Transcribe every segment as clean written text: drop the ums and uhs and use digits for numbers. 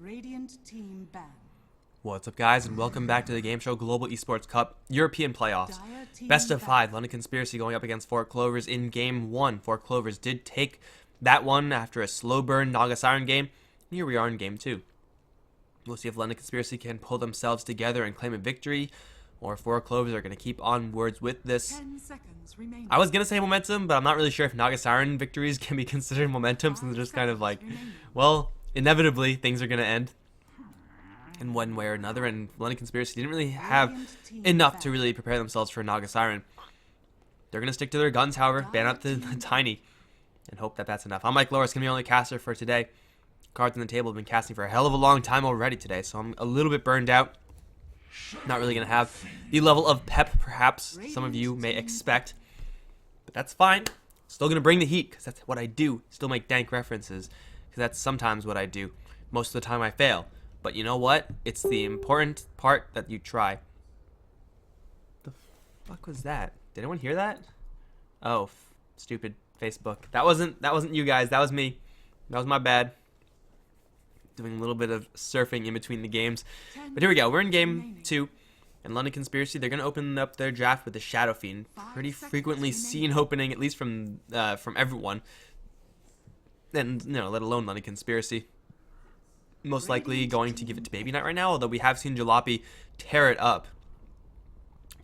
Radiant team ban. What's up, guys, and welcome back to the GameShow Global Esports Cup European Playoffs. Best of 5, London Conspiracy going up against 4 Clovers in Game 1. 4 Clovers did take that one after a slow burn Naga Siren game. Here we are in Game 2. We'll see if London Conspiracy can pull themselves together and claim a victory, or 4 Clovers are going to keep onwards with this. 10 seconds remaining. I was going to say momentum, but I'm not really sure if Naga Siren victories can be considered momentum, since they're just kind of like, well, inevitably things are going to end in one way or another, and London Conspiracy didn't really have enough to really prepare themselves for Naga Siren. They're going to stick to their guns, however, ban out the Tiny, and hope that that's enough. I'm Mikelorus, going to be only caster for today. Cards on the table have been casting for a hell of a long time already today, so I'm a little bit burned out. Not really going to have the level of pep perhaps some of you may expect, but that's fine. Still going to bring the heat, because that's what I do. Still make dank references, because that's sometimes what I do. Most of the time I fail. But you know what? It's the important part that you try. The fuck was that? Did anyone hear that? Oh, stupid Facebook. That wasn't you guys. That was me. That was my bad. Doing a little bit of surfing in between the games. But here we go. We're in Game 2. And London Conspiracy, they're going to open up their draft with the Shadow Fiend. Pretty frequently seen opening, at least from everyone. And, you know, let alone London Conspiracy. Most likely going to give it to Baby Knight right now, although we have seen Jalopy tear it up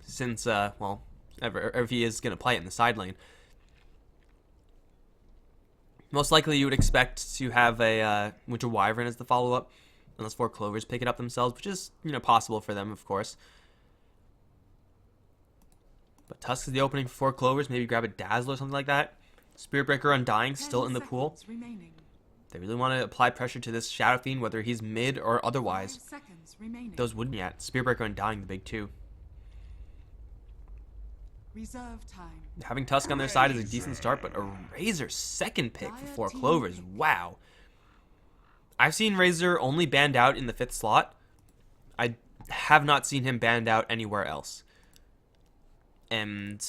since, well, ever he is going to play it in the side lane. Most likely you would expect to have a Winter Wyvern as the follow-up, unless 4 Clovers pick it up themselves, which is, you know, possible for them, of course. But Tusk is the opening for 4 Clovers, maybe grab a Dazzle or something like that. Spirit Breaker Undying still in the pool. They really want to apply pressure to this Shadow Fiend, whether he's mid or otherwise. Those would be at Spirit Breaker Undying, the big two. Reserve time. Having Tusk on their side is a decent start, but a Razor second pick for 4 Clovers. Wow. I've seen Razor only banned out in the 5th slot. I have not seen him banned out anywhere else. And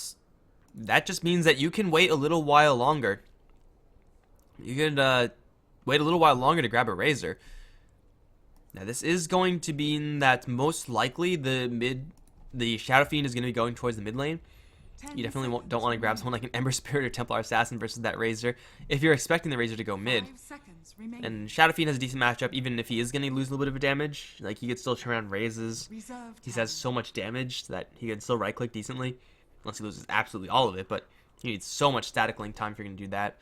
that just means that you can wait a little while longer. You could wait a little while longer to grab a Razor. Now this is going to mean that most likely the Shadow Fiend is going to be going towards the mid lane. You definitely don't want to grab someone like an Ember Spirit or Templar Assassin versus that Razor if you're expecting the Razor to go mid. And Shadow Fiend has a decent matchup, even if he is going to lose a little bit of damage. Like, he could still turn around Razes. He has so much damage that he can still right click decently, unless he loses absolutely all of it, but he needs so much static link time if you're going to do that.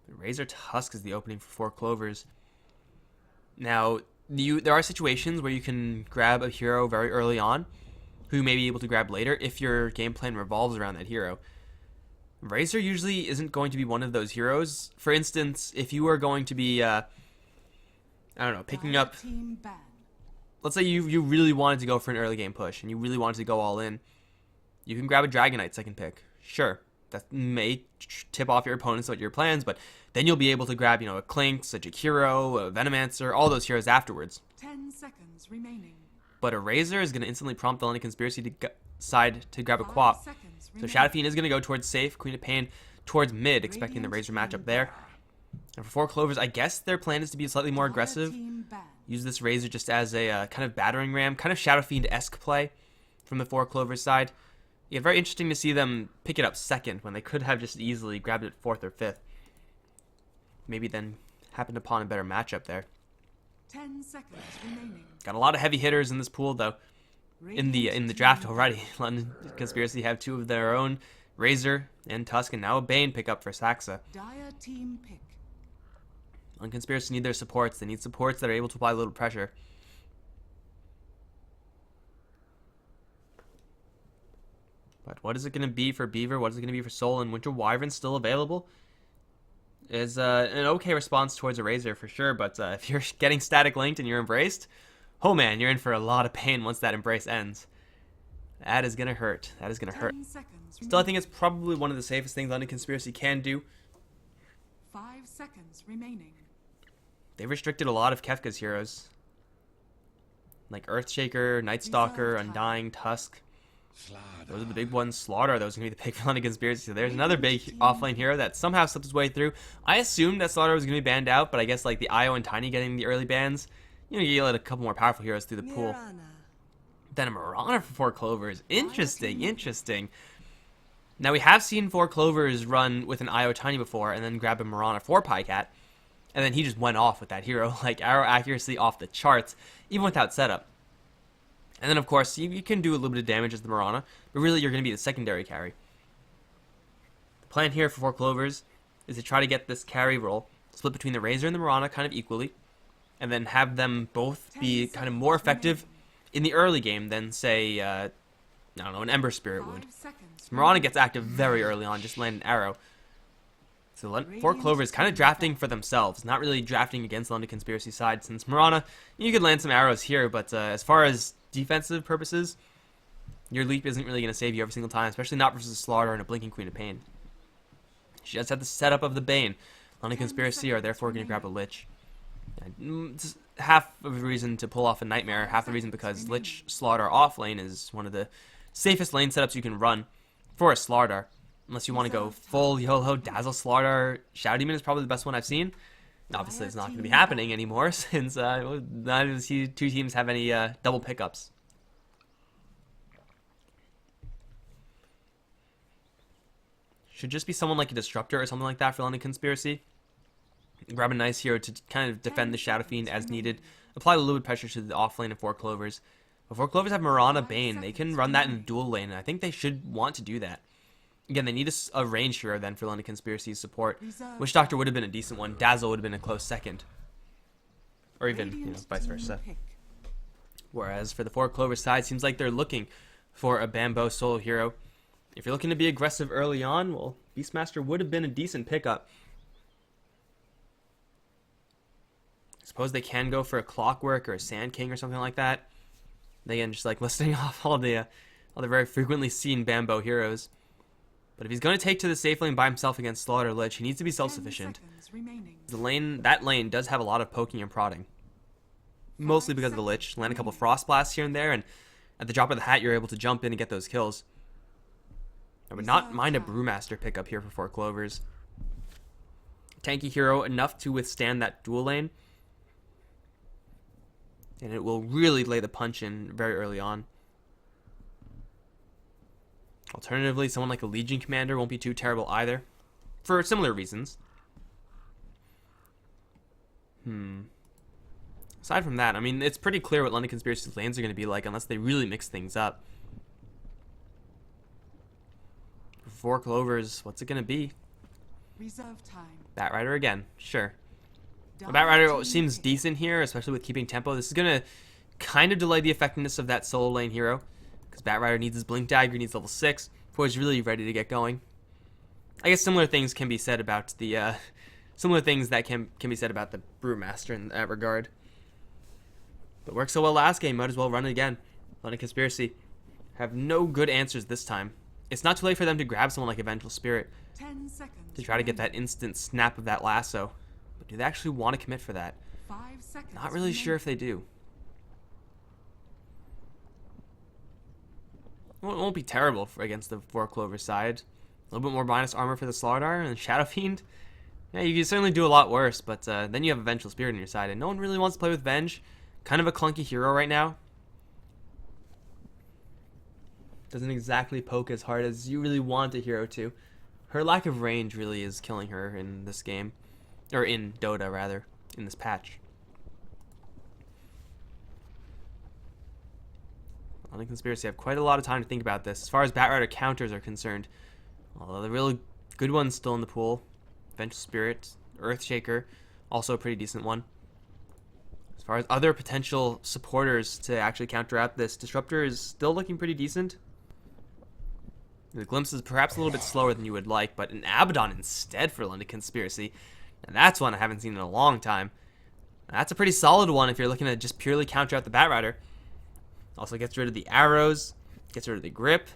Razor Tusk is the opening for 4 Clovers. Now, there are situations where you can grab a hero very early on, who you may be able to grab later if your game plan revolves around that hero. Razor usually isn't going to be one of those heroes. For instance, if you are going to be, I don't know, picking up... Let's say you really wanted to go for an early game push, and you really wanted to go all in. You can grab a Dragon Knight second pick. Sure. That may tip off your opponents about your plans, but then you'll be able to grab, you know, a Clinks, a Jakiro, a Venomancer, all those heroes afterwards. 10 seconds remaining. But a Razor is going to instantly prompt the London Conspiracy to decide to grab a Quap. So Shadow Fiend is going to go towards safe, Queen of Pain towards mid, expecting the Razor matchup there. And for 4 Clovers, I guess their plan is to be slightly more aggressive. Use this Razor just as a kind of battering ram, kind of Shadow Fiend-esque play from the 4 Clovers side. Yeah, very interesting to see them pick it up second when they could have just easily grabbed it 4th or 5th. Maybe then happened upon a better matchup there. 10 seconds remaining. Got a lot of heavy hitters in this pool though. In the draft already. London Conspiracy have 2 of their own, Razor and Tusk, and now a Bane pickup for Saxa. Dire team pick. London Conspiracy need their supports. They need supports that are able to apply a little pressure. But what is it going to be for Beaver? What is it going to be for Soul? And Winter Wyvern still available? Is an okay response towards a Razor for sure, but if you're getting static linked and you're embraced, oh man, you're in for a lot of pain once that embrace ends. That is going to hurt. That is going to hurt. Still, I think it's probably one of the safest things London Conspiracy can do. 5 seconds remaining. They've restricted a lot of Kefka's heroes, like Earthshaker, Nightstalker, Undying, Tusk. Those are the big ones. Slaughter, those are going to be the pick for London Conspiracy. So there's another big offlane hero that somehow slipped his way through. I assumed that Slaughter was going to be banned out, but I guess like the Io and Tiny getting the early bans, you let a couple more powerful heroes through the pool. Then a Mirana for 4 Clovers. Interesting, interesting. Now we have seen 4 Clovers run with an Io Tiny before and then grab a Mirana for Pycat. And then he just went off with that hero. Like arrow accuracy off the charts, even without setup. And then, of course, you can do a little bit of damage as the Mirana, but really you're going to be the secondary carry. The plan here for 4 Clovers is to try to get this carry role split between the Razor and the Mirana kind of equally, and then have them both be kind of more effective in the early game than, say, I don't know, an Ember Spirit would. So Mirana gets active very early on, just land an arrow. So 4 Clovers kind of drafting for themselves, not really drafting against the London Conspiracy side, since Mirana, you could land some arrows here, but as far as defensive purposes, your leap isn't really going to save you every single time, especially not versus Slaughter and a Blinking Queen of Pain. She just had the setup of the Bane. London Conspiracy are therefore going to grab a Lich. Half of the reason to pull off a Nightmare, half the reason because Lich Slaughter off lane is one of the safest lane setups you can run for a Slaughter. Unless you want to go full YOLO Dazzle Slaughter, Shadow Demon is probably the best one I've seen. Obviously, it's not going to be happening anymore since none of the 2 teams have any double pickups. Should just be someone like a Disruptor or something like that for London Conspiracy. Grab a nice hero to kind of defend the Shadow Fiend as needed. Apply a little bit of pressure to the offlane of 4 Clovers. But 4 Clovers have Mirana Bane. They can run that in the dual lane, and I think they should want to do that. Again, they need a range hero then for London Conspiracy's support. Witch Doctor would have been a decent one. Dazzle would have been a close second. Or even, vice versa. Whereas for the 4 Clover side, seems like they're looking for a Bambo solo hero. If you're looking to be aggressive early on, well, Beastmaster would have been a decent pickup. I suppose they can go for a Clockwork or a Sand King or something like that. Again, just like listing off all the very frequently seen Bambo heroes. But if he's going to take to the safe lane by himself against Slaughter Lich, he needs to be self-sufficient. That lane does have a lot of poking and prodding. Mostly because of the Lich. Land a couple Frost Blasts here and there, and at the drop of the hat, you're able to jump in and get those kills. I would not mind a Brewmaster pickup here for 4 Clovers. Tanky hero enough to withstand that dual lane. And it will really lay the punch in very early on. Alternatively, someone like a Legion Commander won't be too terrible either, for similar reasons. Aside from that, I mean, it's pretty clear what London Conspiracy's lanes are going to be like unless they really mix things up. For 4 Clovers, what's it going to be? Reserve time. Batrider again, sure. Well, Batrider seems decent here, especially with keeping tempo. This is going to kind of delay the effectiveness of that solo lane hero. Because Batrider needs his Blink Dagger, needs level 6 before he's really ready to get going. I guess similar things can be said about the similar things that can be said about the Brewmaster in that regard. But worked so well last game, might as well run it again. London Conspiracy have no good answers this time. It's not too late for them to grab someone like a Vengeful Spirit 10 seconds to try to get that instant snap of that lasso. But do they actually want to commit for that? 5 seconds Not really sure if they do. Well, it won't be terrible against the 4 Clover side. A little bit more minus armor for the Slardar and the Shadow Fiend. Yeah, you can certainly do a lot worse, but then you have a Vengeful Spirit on your side, and no one really wants to play with Venge. Kind of a clunky hero right now. Doesn't exactly poke as hard as you really want a hero to. Her lack of range really is killing her in this game. Or in Dota, rather. In this patch. London Conspiracy have quite a lot of time to think about this. As far as Batrider counters are concerned, although the really good one's still in the pool. Vengeful Spirit, Earthshaker, also a pretty decent one. As far as other potential supporters to actually counteract this, Disruptor is still looking pretty decent. The Glimpse is perhaps a little bit slower than you would like, but an Abaddon instead for London Conspiracy, and that's one I haven't seen in a long time. That's a pretty solid one if you're looking to just purely counter out the Batrider. Also gets rid of the arrows, gets rid of the grip.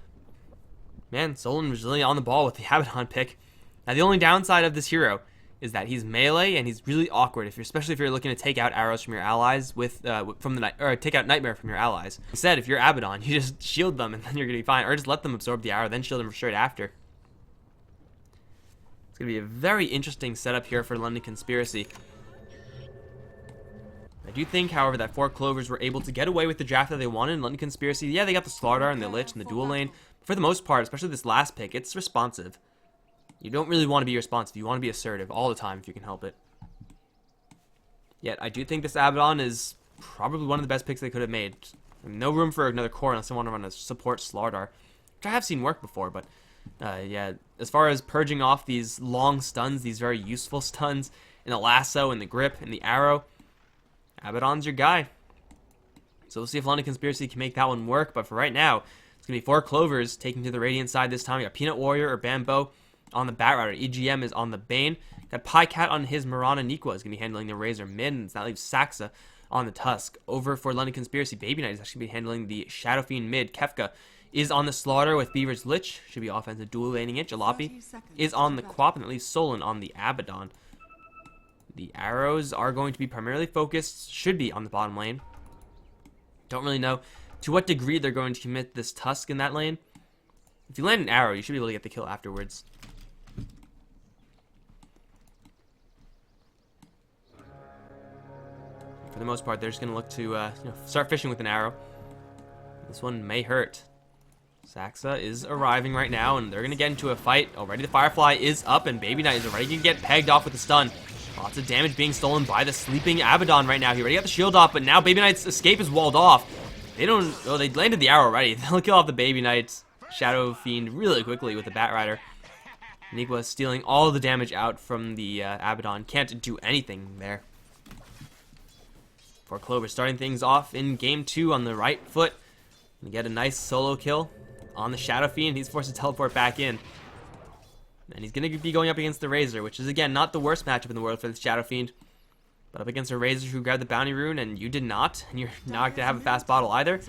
Man, Solon was really on the ball with the Abaddon pick. Now the only downside of this hero is that he's melee and he's really awkward, especially if you're looking to take out arrows from your allies take out Nightmare from your allies. Instead, if you're Abaddon, you just shield them and then you're gonna be fine, or just let them absorb the arrow, then shield them straight after. It's gonna be a very interesting setup here for London Conspiracy. I do think, however, that 4 Clovers were able to get away with the draft that they wanted in London Conspiracy. Yeah, they got the Slaughter and the Lich and the dual lane. But for the most part, especially this last pick, it's responsive. You don't really want to be responsive. You want to be assertive all the time if you can help it. Yet, I do think this Abaddon is probably one of the best picks they could have made. No room for another core unless they want to run a support Slaughter, which I have seen work before, but yeah, as far as purging off these long stuns, these very useful stuns, in the lasso, in the grip, in the arrow, Abaddon's your guy. So we'll see if London Conspiracy can make that one work, but for right now, it's going to be 4 Clovers taking to the Radiant side this time. We got Peanut Warrior or Bambo on the Bat Rider. EGM is on the Bane. Got Pycat on his Mirana. Nikwa is going to be handling the Razor mid, and that leaves Saxa on the Tusk. Over for London Conspiracy, Baby Knight is actually going to be handling the Shadow Fiend mid. Kefka is on the Slaughter with Beaver's Lich. Should be offensive dual laning it. Jalopy is on the Quap, and that leaves Solon on the Abaddon. The arrows are going to be primarily focused, should be on the bottom lane. Don't really know to what degree they're going to commit this Tusk in that lane. If you land an arrow, you should be able to get the kill afterwards. For the most part, they're just going to look to start fishing with an arrow. This one may hurt. Saxa is arriving right now, and they're going to get into a fight. Already the Firefly is up, and Baby Knight is already going to get pegged off with a stun. Lots of damage being stolen by the sleeping Abaddon right now. He already got the shield off, but now Baby Knight's escape is walled off. They don't... Oh, they landed the arrow already. They'll kill off the Baby Knight's Shadow Fiend really quickly with the Bat Rider. Nikwa stealing all the damage out from the Abaddon. Can't do anything there. For Clover starting things off in game 2 on the right foot. And get a nice solo kill on the Shadow Fiend. He's forced to teleport back in. And he's going to be going up against the Razor, which is, again, not the worst matchup in the world for the Shadow Fiend. But up against a Razor who grabbed the Bounty Rune, and you did not. And you're not going to have a fast bottle either.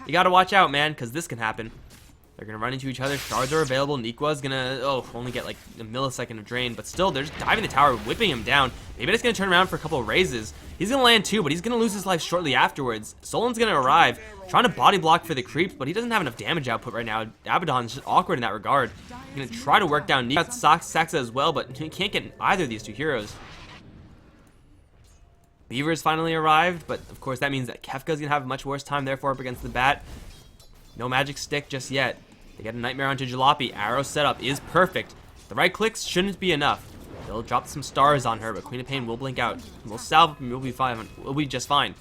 You got to watch out, man, because this can happen. They're going to run into each other. Shards are available. Nikwa's going to, only get like a millisecond of drain. But still, they're just diving the tower, whipping him down. Maybe it's going to turn around for a couple of raises. He's going to land too, but he's going to lose his life shortly afterwards. Solon's going to arrive, trying to body block for the creeps, but he doesn't have enough damage output right now. Abaddon's just awkward in that regard. He's going to try to work down Saxa as well, but he can't get either of these two heroes. Beaver's finally arrived, but of course that means that Kefka's going to have a much worse time, therefore, up against the Bat. No magic stick just yet. They get a Nightmare onto Jalopy. Arrow setup is perfect. The right clicks shouldn't be enough. They'll drop some stars on her, but Queen of Pain will blink out. We'll salve him. We'll be fine. We'll be just fine.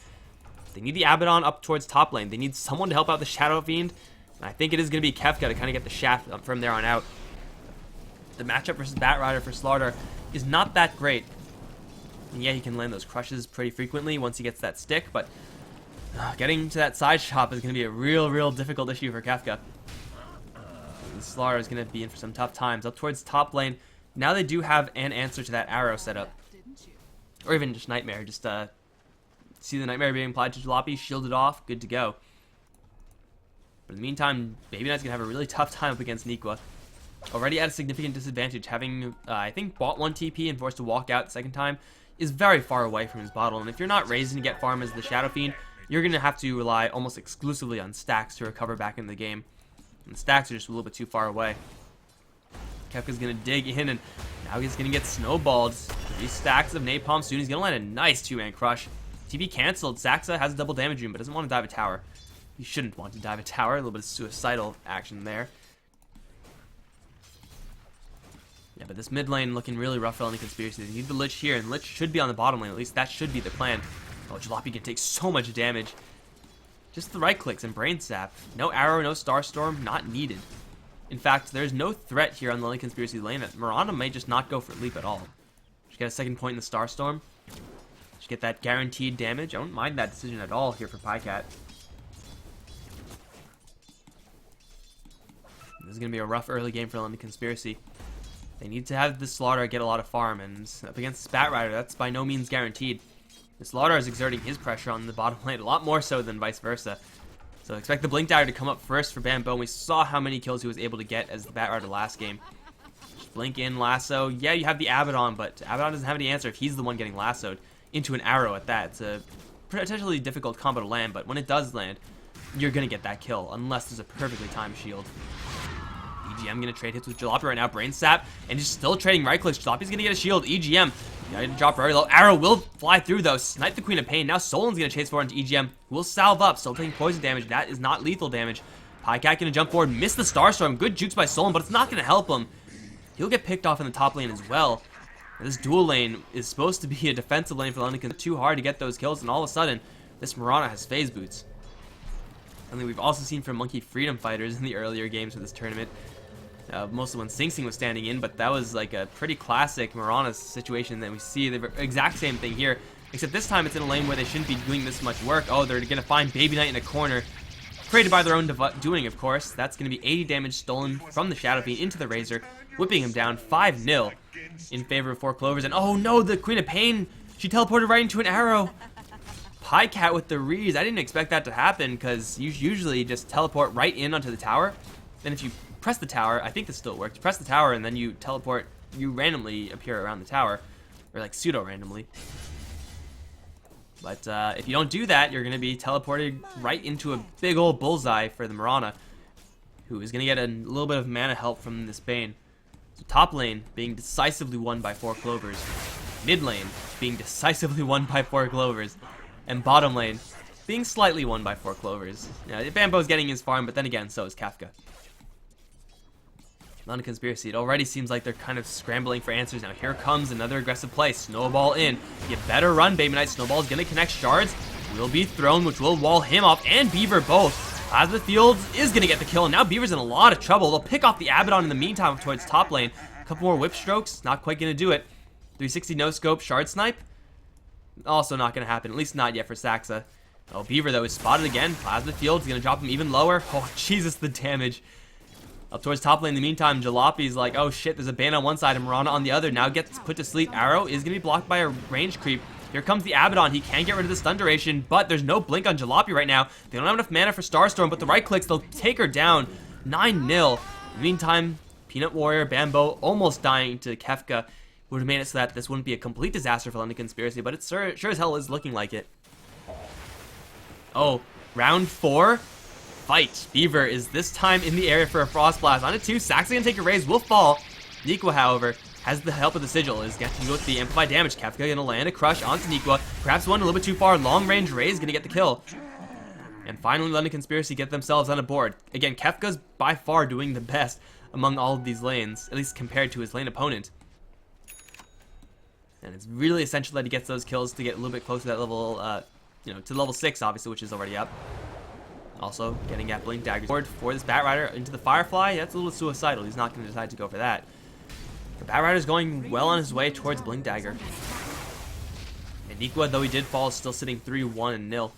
They need the Abaddon up towards top lane. They need someone to help out the Shadow Fiend. And I think it is going to be Kefka to kind of get the shaft up from there on out. The matchup versus Bat Rider for Slaughter is not that great. And yeah, he can land those crushes pretty frequently once he gets that stick, but getting to that side shop is going to be a real difficult issue for Kefka. And Slaughter is going to be in for some tough times. Up towards top lane, now they do have an answer to that arrow setup. Or even just Nightmare. Just see the Nightmare being applied to Jalopy, shielded off, good to go. But in the meantime, Baby Knight's going to have a really tough time up against Nikwa. Already at a significant disadvantage, having, I think, bought 1 TP and forced to walk out the second time, is very far away from his bottle. And if you're not raising to get farm as the Shadow Fiend, you're going to have to rely almost exclusively on stacks to recover back in the game. And stacks are just a little bit too far away. Kefka's going to dig in, and now he's going to get snowballed. 3 stacks of napalm soon. He's going to land a nice 2-man crush. TP canceled. Saxa has a double damage rune, but doesn't want to dive a tower. He shouldn't want to dive a tower. A little bit of suicidal action there. Yeah, but this mid lane looking really rough for London Conspiracy. They need the Lich here, and Lich should be on the bottom lane. At least that should be the plan. Oh, Jalopy can take so much damage. Just the right clicks and Brain Sap. No arrow, no Starstorm, not needed. In fact, there's no threat here on the London Conspiracy lane. Mirana may just not go for leap at all. Should get a second point in the Starstorm. Should get that guaranteed damage. I don't mind that decision at all here for Pycat. This is going to be a rough early game for London Conspiracy. They need to have the Slaughter get a lot of farm, and up against the Bat Rider, that's by no means guaranteed. The Slaughter is exerting his pressure on the bottom lane a lot more so than vice versa. So expect the Blink Dagger to come up first for Bambo. We saw how many kills he was able to get as the Bat Rider last game. Blink in, lasso. Yeah, you have the Abaddon, but Abaddon doesn't have any answer if he's the one getting lassoed into an arrow at that. It's a potentially difficult combo to land, but when it does land, you're going to get that kill, unless there's a perfectly timed shield. EGM going to trade hits with Jalopy right now. Brain Sap, and just still trading right clicks. Jalopy's going to get a shield. EGM, gotta drop very low. Arrow will fly through, though. Snipe the Queen of Pain. Now Solan's going to chase forward into EGM. Will salve up, still taking poison damage. That is not lethal damage. Pycat going to jump forward, miss the Starstorm. Good jukes by Solan, but it's not going to help him. He'll get picked off in the top lane as well. This dual lane is supposed to be a defensive lane for London. Too hard to get those kills, and all of a sudden, this Mirana has phase boots. Something we've also seen from Monkey Freedom Fighters in the earlier games of this tournament. Mostly when Sing Sing was standing in, but that was like a pretty classic Mirana situation that we see the exact same thing here, except this time it's in a lane where they shouldn't be doing this much work. Oh, they're going to find Baby Knight in a corner, created by their own doing, of course. That's going to be 80 damage stolen from the Shadow Fiend into the Razor, whipping him down 5-0 in favor of 4 Clovers. And oh no, the Queen of Pain, she teleported right into an arrow. Pycat with the Rees. I didn't expect that to happen, because you usually just teleport right in onto the tower. Then if you press the tower, I think this still works, press the tower and then you teleport, you randomly appear around the tower, or like pseudo randomly. But if you don't do that, you're going to be teleported right into a big old bullseye for the Mirana, who is going to get a little bit of mana help from this Bane. So top lane being decisively won by 4 Clovers, mid lane being decisively won by 4 Clovers, and bottom lane being slightly won by 4 Clovers. Yeah, Bambo's getting his farm, but then again, so is Kefka. Not a conspiracy. It already seems like they're kind of scrambling for answers now. Here comes another aggressive play. Snowball in. You better run, Baby Knight. Snowball is going to connect shards. Will be thrown, which will wall him off, and Beaver both. Plasma Fields is going to get the kill, and now Beaver's in a lot of trouble. They'll pick off the Abaddon in the meantime towards top lane. A couple more whip strokes. Not quite going to do it. 360 no scope. Shard snipe. Also not going to happen. At least not yet for Saxa. Oh, Beaver, though, is spotted again. Plasma Fields is going to drop him even lower. Oh, Jesus, the damage. Up towards top lane in the meantime, Jalopy's like, oh shit, there's a Bane on one side and Mirana on the other. Now gets put to sleep. Arrow is going to be blocked by a range creep. Here comes the Abaddon. He can get rid of the stun duration, but there's no blink on Jalopy right now. They don't have enough mana for Starstorm, but the right clicks, they'll take her down. 9-0. In the meantime, Peanut Warrior, Bambo almost dying to Kefka. Would have made it so that this wouldn't be a complete disaster for London Conspiracy, but it sure as hell is looking like it. Oh, round 4. Fight. Beaver is this time in the area for a Frost Blast. On a 2, Saxa gonna take a raise, will fall. Neequa, however, has the help of the Sigil, is getting to go with the amplified damage. Kefka gonna land a crush onto Neequa. Perhaps one a little bit too far. Long range raise gonna get the kill. And finally, London Conspiracy get themselves on a board. Again, Kefka's by far doing the best among all of these lanes, at least compared to his lane opponent. And it's really essential that he gets those kills to get a little bit closer to that level, to level 6, obviously, which is already up. Also, getting at Blink Daggers forward for this Batrider into the Firefly. That's a little suicidal. He's not going to decide to go for that. The Batrider's going well on his way towards Blink Dagger. And Neequa, though he did fall, is still sitting 3-1-0.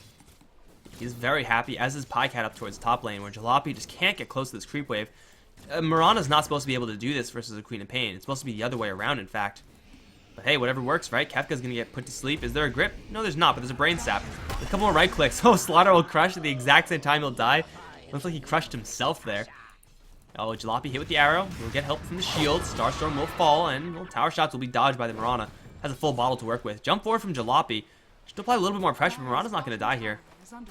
He's very happy, as is Pycat up towards top lane, where Jalopy just can't get close to this creep wave. Mirana's not supposed to be able to do this versus a Queen of Pain. It's supposed to be the other way around, in fact. But hey, whatever works, right? Kefka's going to get put to sleep. Is there a grip? No, there's not, but there's a Brain Sap. A couple more right clicks. Oh, Slaughter will crush at the exact same time he'll die. Looks like he crushed himself there. Oh, Jalopy hit with the arrow. He'll get help from the shield. Starstorm will fall, and well, tower shots will be dodged by the Mirana. Has a full bottle to work with. Jump forward from Jalopy. Should apply a little bit more pressure, but Mirana's not going to die here. In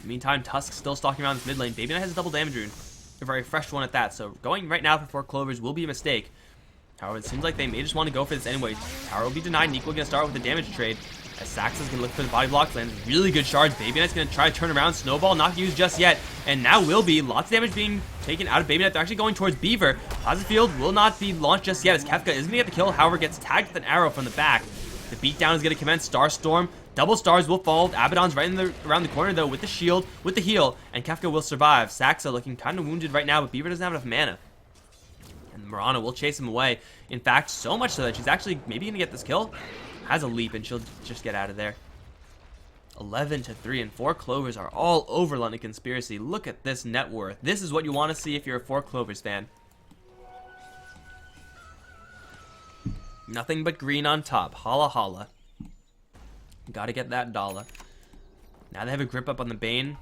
the meantime, Tusk still stalking around this mid lane. Baby Knight has a double damage rune. A very fresh one at that, so going right now for 4 Clovers will be a mistake. However, it seems like they may just want to go for this anyway. Tower will be denied. Neequa going to start with the damage trade. As Saxa's going to look for the body blocks. Lands really good shards. Baby Knight's going to try to turn around. Snowball not used just yet. And now will be. Lots of damage being taken out of Baby Knight. They're actually going towards Beaver. Plasma Field will not be launched just yet as Kefka is going to get the kill. However, gets tagged with an arrow from the back. The beatdown is going to commence. Starstorm. Double stars will fall. Abaddon's right around the corner though with the shield, with the heal. And Kefka will survive. Saxa looking kind of wounded right now, but Beaver doesn't have enough mana. And Mirana will chase him away. In fact, so much so that she's actually maybe going to get this kill. Has a leap and she'll just get out of there. 11-3 and 4 Clovers are all over London Conspiracy. Look at this net worth. This is what you want to see if you're a 4 Clovers fan. Nothing but green on top. Holla holla. Gotta get that dollar. Now they have a grip up on the Bane.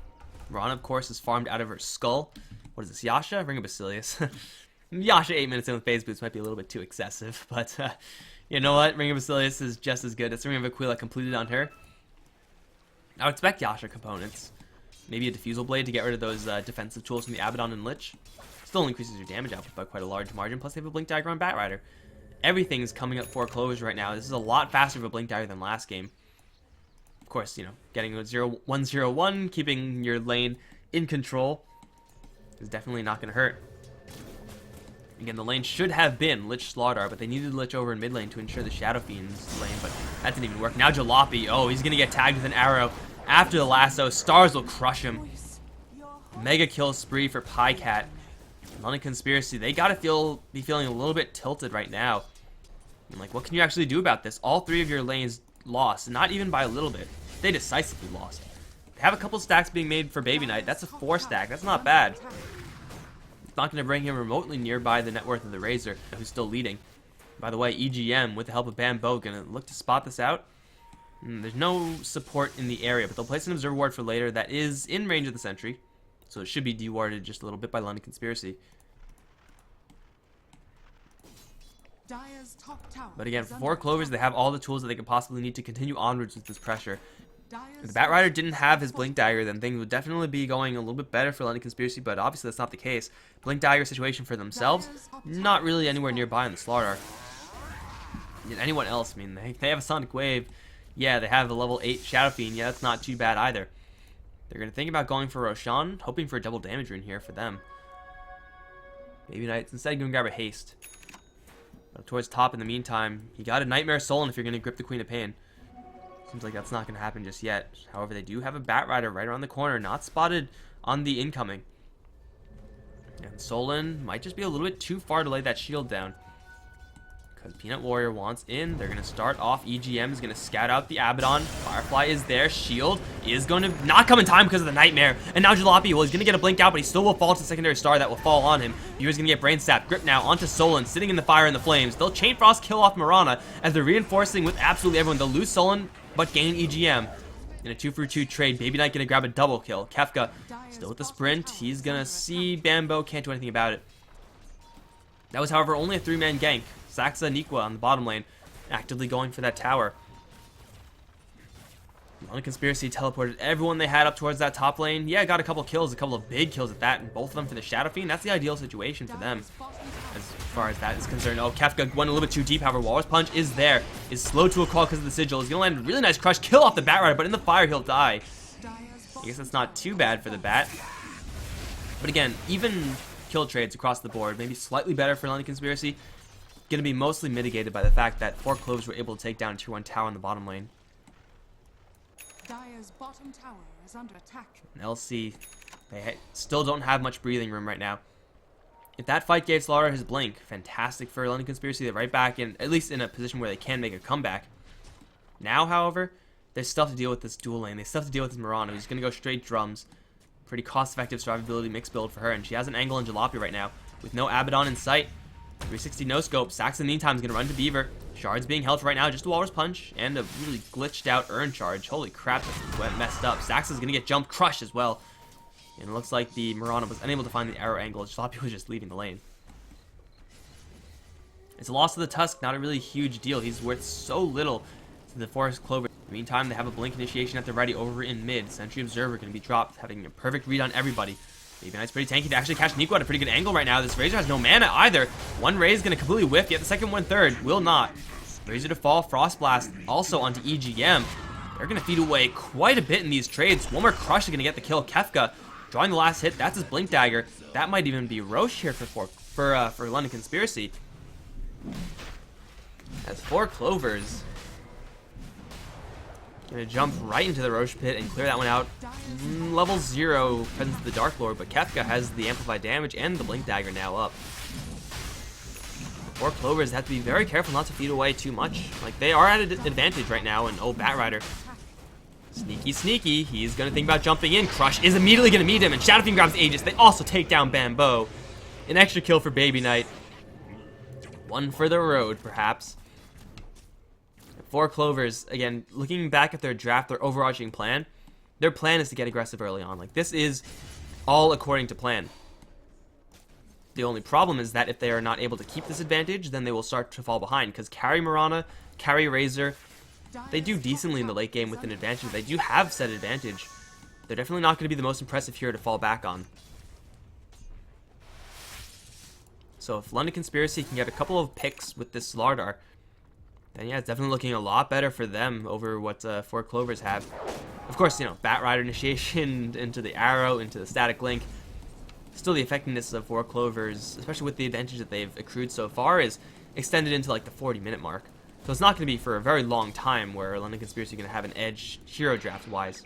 Ron, of course, is farmed out of her skull. What is this, Yasha? Ring of Basilius. Yasha 8 minutes in with phase boots might be a little bit too excessive, but you know what? Ring of Basilius is just as good. It's Ring of Aquila completed on her. I would expect Yasha components. Maybe a Diffusal Blade to get rid of those defensive tools from the Abaddon and Lich. Still increases your damage output by quite a large margin, plus they have a Blink Dagger on Batrider. Everything's coming up for Clovers right now. This is a lot faster of a Blink Dagger than last game. Of course, you know, getting a 0-1-0-1, keeping your lane in control is definitely not going to hurt. Again, the lane should have been Lich Slardar, but they needed Lich over in mid lane to ensure the Shadow Fiend's lane, but that didn't even work. Now Jalopy, oh, he's going to get tagged with an arrow after the lasso. Stars will crush him. Mega kill spree for Pycat. London Conspiracy, they got to be feeling a little bit tilted right now. And like, what can you actually do about this? All three of your lanes lost, not even by a little bit. They decisively lost. They have a couple stacks being made for Baby Knight. That's a 4 stack. That's not bad. It's not going to bring him remotely nearby the net worth of the Razor, who's still leading. By the way, EGM, with the help of Bambo, going to look to spot this out. There's no support in the area, but they'll place an Observer Ward for later that is in range of the Sentry. So it should be dewarded just a little bit by London Conspiracy. But again, for Clovers, they have all the tools that they could possibly need to continue onwards with this pressure. If the Batrider didn't have his Blink Dagger, then things would definitely be going a little bit better for London Conspiracy, but obviously that's not the case. Blink Dagger situation for themselves, not really anywhere nearby in the Slardar. Anyone else, I mean, they have a Sonic Wave. Yeah, they have a level 8 Shadow Fiend. Yeah, that's not too bad either. They're going to think about going for Roshan, hoping for a double damage rune here for them. Baby Knight's instead going to grab a haste. But towards top in the meantime, you got a Nightmare Soul if you're going to grip the Queen of Pain. Seems like that's not going to happen just yet. However, they do have a Batrider right around the corner, not spotted on the incoming. And Solon might just be a little bit too far to lay that shield down. Because Peanut Warrior wants in. They're going to start off. EGM is going to scout out the Abaddon. Firefly is there. Shield is going to not come in time because of the Nightmare. And now Jalopy, well, he's going to get a blink out, but he still will fall to the secondary star that will fall on him. Viewer's going to get Brain Sap. Grip now onto Solon, sitting in the fire and the flames. They'll Chain Frost kill off Mirana as they're reinforcing with absolutely everyone. They'll lose Solon, but gain EGM. In a 2-for-2 trade, Baby Knight going to grab a double kill. Kefka still with the sprint. He's going to see Bambo. Can't do anything about it. That was, however, only a 3-man gank. Saxa Nikwa on the bottom lane, actively going for that tower. London Conspiracy teleported everyone they had up towards that top lane. Yeah, got a couple kills, a couple of big kills at that, and both of them for the Shadow Fiend. That's the ideal situation for them, as far as that is concerned. Oh, Kefka went a little bit too deep, however, Walrus Punch is there. Is slow to a call because of the Sigil. He's going to land a really nice crush kill off the Batrider, but in the fire he'll die. I guess that's not too bad for the Bat. But again, even kill trades across the board, maybe slightly better for London Conspiracy. Going to be mostly mitigated by the fact that 4 Clovers were able to take down a tier 1 tower in the bottom lane. Dire's bottom tower is under attack. And LC, they still don't have much breathing room right now. If that fight gave Slaughter his blink, fantastic for London Conspiracy. They're right back in, at least in a position where they can make a comeback. Now, however, there's stuff to deal with this dual lane. There's stuff to deal with this Mirana, who's going to go straight drums. Pretty cost-effective survivability mix build for her, and she has an angle in Jalopy right now with no Abaddon in sight. 360 no scope. Sax in the meantime is going to run to Beaver. Shards being held for right now, just a Walrus Punch and a really glitched out Urn Charge. Holy crap, that went messed up. Sax is going to get jumped, crushed as well. And it looks like the Mirana was unable to find the arrow angle. Jalopy was just leaving the lane. It's a loss of the Tusk, not a really huge deal. He's worth so little to the Forest Clover. In the meantime, they have a Blink initiation at the ready over in mid. Sentry Observer going to be dropped, having a perfect read on everybody. Baby Knight's pretty tanky to actually catch Nico at a pretty good angle right now. This Razor has no mana either. One Raze is going to completely whiff, yet the second one third will not. Razor to fall, Frost Blast also onto EGM. They're going to feed away quite a bit in these trades. One more Crush is going to get the kill. Kefka drawing the last hit. That's his Blink Dagger. That might even be Roche here for London Conspiracy. As 4 Clovers gonna jump right into the Roche pit and clear that one out. Level 0 presence of the Dark Lord, but Kefka has the amplified damage and the Blink Dagger now up. 4 Clovers have to be very careful not to feed away too much. Like, they are at an advantage right now, and oh, Batrider. Sneaky, sneaky. He's gonna think about jumping in. Crush is immediately gonna meet him, and Shadow Fiend grabs Aegis. They also take down Bambo. An extra kill for Baby Knight. One for the road, perhaps. 4 Clovers, again, looking back at their draft, their overarching plan, their plan is to get aggressive early on. Like, this is all according to plan. The only problem is that if they are not able to keep this advantage, then they will start to fall behind, because carry Mirana, carry Razor, they do decently in the late game with an advantage. They do have said advantage. They're definitely not going to be the most impressive hero to fall back on. So if London Conspiracy can get a couple of picks with this Slardar, then yeah, it's definitely looking a lot better for them over what 4 Clovers have. Of course, you know, Bat Rider initiation into the arrow, into the static link. Still, the effectiveness of 4 Clovers, especially with the advantage that they've accrued so far, is extended into like the 40-minute mark. So it's not going to be for a very long time where London Conspiracy is going to have an edge hero draft-wise.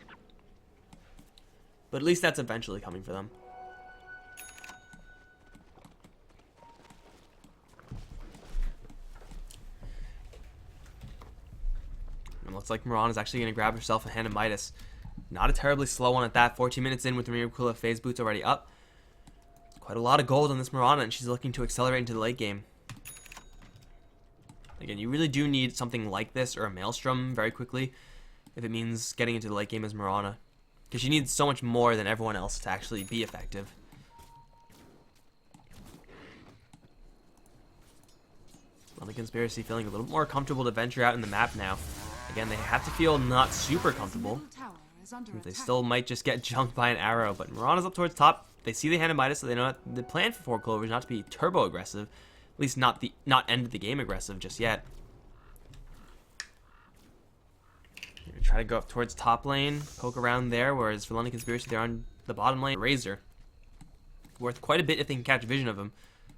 But at least that's eventually coming for them. And looks like Mirana's actually going to grab herself a Hand of Midas. Not a terribly slow one at that. 14 minutes in with the Miracula phase boots already up. Quite a lot of gold on this Mirana, and she's looking to accelerate into the late game. Again, you really do need something like this or a Maelstrom very quickly if it means getting into the late game as Mirana. Because she needs so much more than everyone else to actually be effective. London Conspiracy feeling a little more comfortable to venture out in the map now. Again, they have to feel not super comfortable. They still might just get junked by an arrow, but Mirana's up towards top. They see the Hand of Midas, so they know the plan for 4 Clovers not to be turbo aggressive. At least not end of the game aggressive just yet. Try to go up towards top lane, poke around there, whereas for London Conspiracy, they're on the bottom lane. Razor, worth quite a bit if they can catch vision of him.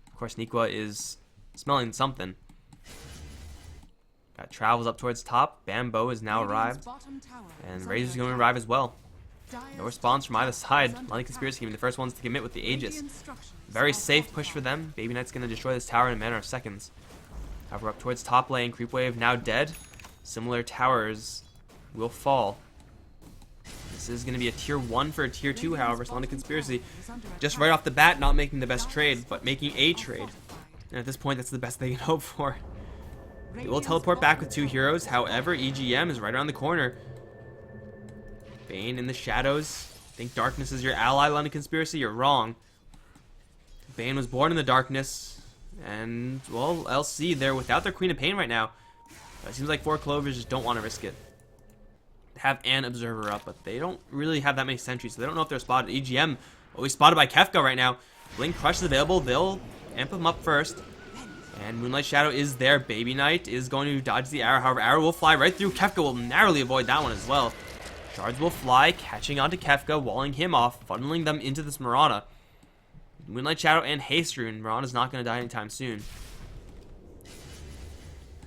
Of course, Nikwa is smelling something. Got Travels up towards top. Bambo has now arrived, and Razor's going to arrive as well. No response from either side. London Conspiracy going to be the first ones to commit with the Aegis. Very safe push for them. Baby Knight's going to destroy this tower in a matter of seconds. However, up towards top lane, Creep Wave now dead. Similar towers will fall. This is going to be a tier 1 for a tier 2, however, so London Conspiracy just right off the bat not making the best trade, but making a trade. And at this point, that's the best they can hope for. They will teleport back with 2 heroes, however, EGM is right around the corner. Bane in the shadows. Think darkness is your ally, London Conspiracy? You're wrong. Bane was born in the darkness, and, well, LC, they're without their Queen of Pain right now. It seems like 4 Clovers just don't want to risk it. Have an observer up, but they don't really have that many sentries, so they don't know if they're spotted. EGM always spotted by Kefka right now. Blink Crush is available. They'll amp him up first. And Moonlight Shadow is there. Baby Knight is going to dodge the arrow. However, arrow will fly right through. Kefka will narrowly avoid that one as well. Shards will fly, catching onto Kefka, walling him off, funneling them into this Mirana. Moonlight Shadow and Haste Rune. Mirana's not going to die anytime soon.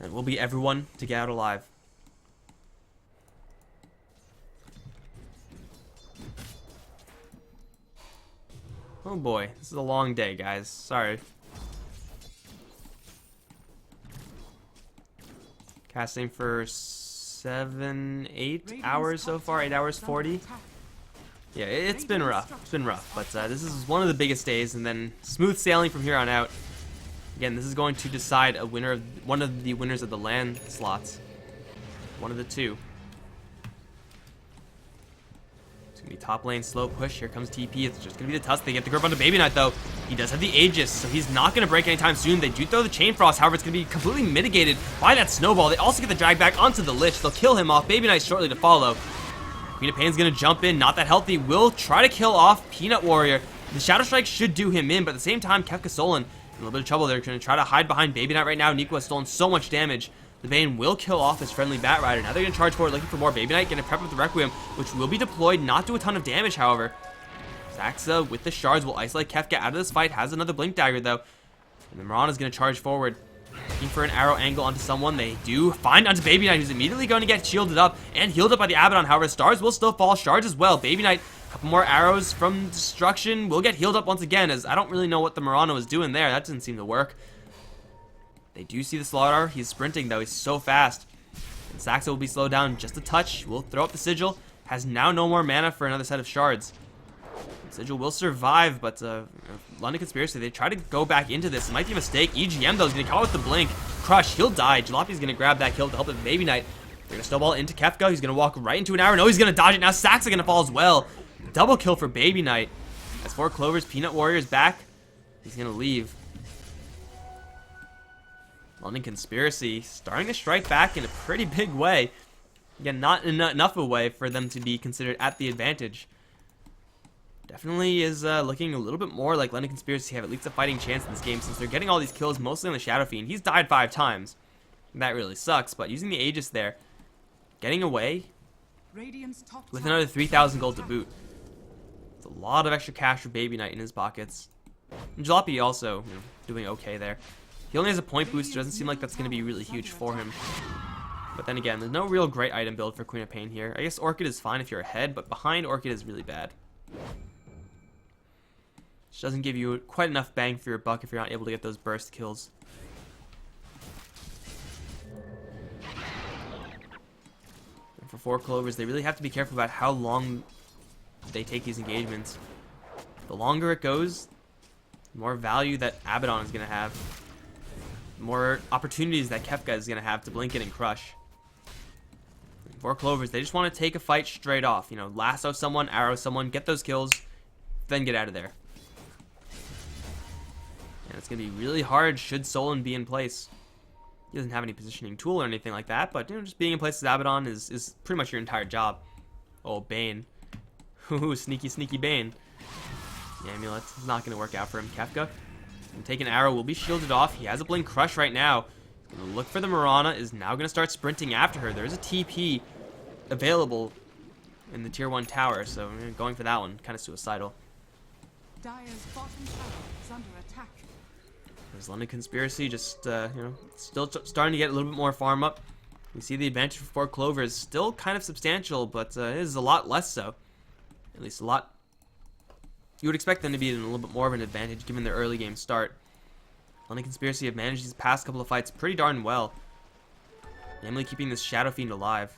And it will be everyone to get out alive. Oh boy, this is a long day, guys. Sorry. Casting for 8 hours so far. 8 hours 40. Yeah, it's been rough. It's been rough, but this is one of the biggest days, and then smooth sailing from here on out. Again, this is going to decide a winner of one of the winners of the LAN slots. One of the 2. Gonna be top lane, slow push. Here comes TP. It's just gonna be the Tusk. They get the grip onto Baby Knight though. He does have the Aegis, so he's not gonna break anytime soon. They do throw the Chain Frost, however, it's gonna be completely mitigated by that Snowball. They also get the drag back onto the Lich. They'll kill him off. Baby Knight shortly to follow. Queen of Pain's gonna jump in, not that healthy. Will try to kill off Peanut Warrior. The Shadow Strike should do him in, but at the same time, Kefka Solon in a little bit of trouble. They're gonna try to hide behind Baby Knight right now. Nico has stolen so much damage. The Bane will kill off his friendly Bat Rider. Now they're going to charge forward looking for more Baby Knight. Going to prep with the Requiem, which will be deployed. Not do a ton of damage, however. Zaxa with the shards will isolate Kefka out of this fight. Has another Blink Dagger, though. And then Mirana's going to charge forward. Looking for an arrow angle onto someone. They do find onto Baby Knight, who's immediately going to get shielded up and healed up by the Abaddon. However, stars will still fall. Shards as well. Baby Knight, a couple more arrows from destruction. Will get healed up once again, as I don't really know what the Mirana was doing there. That doesn't seem to work. They do see the Slaughter. He's sprinting, though. He's so fast. And Saxa will be slowed down just a touch. Will throw up the Sigil. Has now no more mana for another set of shards. Sigil will survive, but London Conspiracy, they try to go back into this. It might be a mistake. EGM, though, is going to call with the Blink. Crush, he'll die. Jalopi's going to grab that kill to help with Baby Knight. They're going to snowball into Kefka. He's going to walk right into an arrow. No, he's going to dodge it. Now Saxa going to fall as well. Double kill for Baby Knight. As 4 Clovers, Peanut Warrior's back. He's gonna leave. London Conspiracy starting to strike back in a pretty big way. Again, not enough of a way for them to be considered at the advantage. Definitely is looking a little bit more like London Conspiracy have at least a fighting chance in this game, since they're getting all these kills mostly on the Shadow Fiend. He's died 5 times. That really sucks, but using the Aegis there, getting away with another 3,000 gold to boot. It's a lot of extra cash for Baby Knight in his pockets. And Jalopy also doing okay there. He only has a point boost, so it doesn't seem like that's going to be really huge for him. But then again, there's no real great item build for Queen of Pain here. I guess Orchid is fine if you're ahead, but behind Orchid is really bad. Which doesn't give you quite enough bang for your buck if you're not able to get those burst kills. And for 4 Clovers, they really have to be careful about how long they take these engagements. The longer it goes, the more value that Abaddon is going to have. The more opportunities that Kefka is going to have to blink it and crush. 4 Clovers, they just want to take a fight straight off. You know, lasso someone, arrow someone, get those kills, then get out of there. And it's going to be really hard should Solon be in place. He doesn't have any positioning tool or anything like that, but just being in place as Abaddon is pretty much your entire job. Oh, Bane. Ooh, sneaky, sneaky Bane. The amulet is not going to work out for him. Kefka, take an arrow, will be shielded off. He has a blink crush right now. Going to look for the Mirana, is now going to start sprinting after her. There's a TP available in the tier 1 tower, so going for that one, kind of suicidal. Dire's bottom tower is under attack. There's London Conspiracy just, still starting to get a little bit more farm up. We see the advantage for 4 Clovers still kind of substantial, but it is a lot less so. At least a lot. You would expect them to be in a little bit more of an advantage given their early game start. London Conspiracy have managed these past couple of fights pretty darn well, namely keeping this Shadow Fiend alive.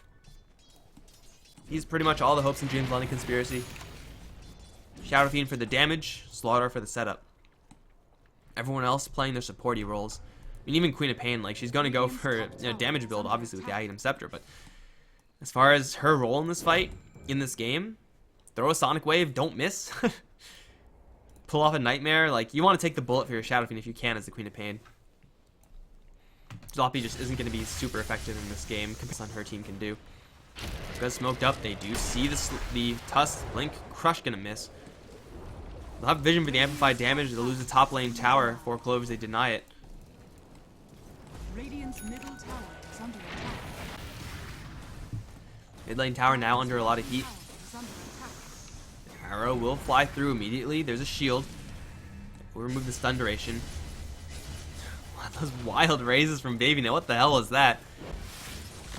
He's pretty much all the hopes and dreams of London Conspiracy. Shadow Fiend for the damage, Slaughter for the setup. Everyone else playing their supporty roles. I mean, even Queen of Pain, like, she's going to go for damage build, obviously, with the Aghanim Scepter, but as far as her role in this fight, in this game, throw a Sonic Wave, don't miss. Pull off a Nightmare. Like, you want to take the bullet for your Shadow Fiend if you can as the Queen of Pain. Jalopy just isn't going to be super effective in this game compared to what her team can do. Got smoked up. They do see the Tusk. Blink. Crush going to miss. They'll have vision for the amplified damage. They'll lose the top lane tower. 4 Clovers, they deny it. Radiant's middle tower is under attack. Mid lane tower now under a lot of heat. Arrow will fly through immediately. There's a shield. We'll remove the stun duration. Wow, those wild raises from Baby Knight. What the hell is that?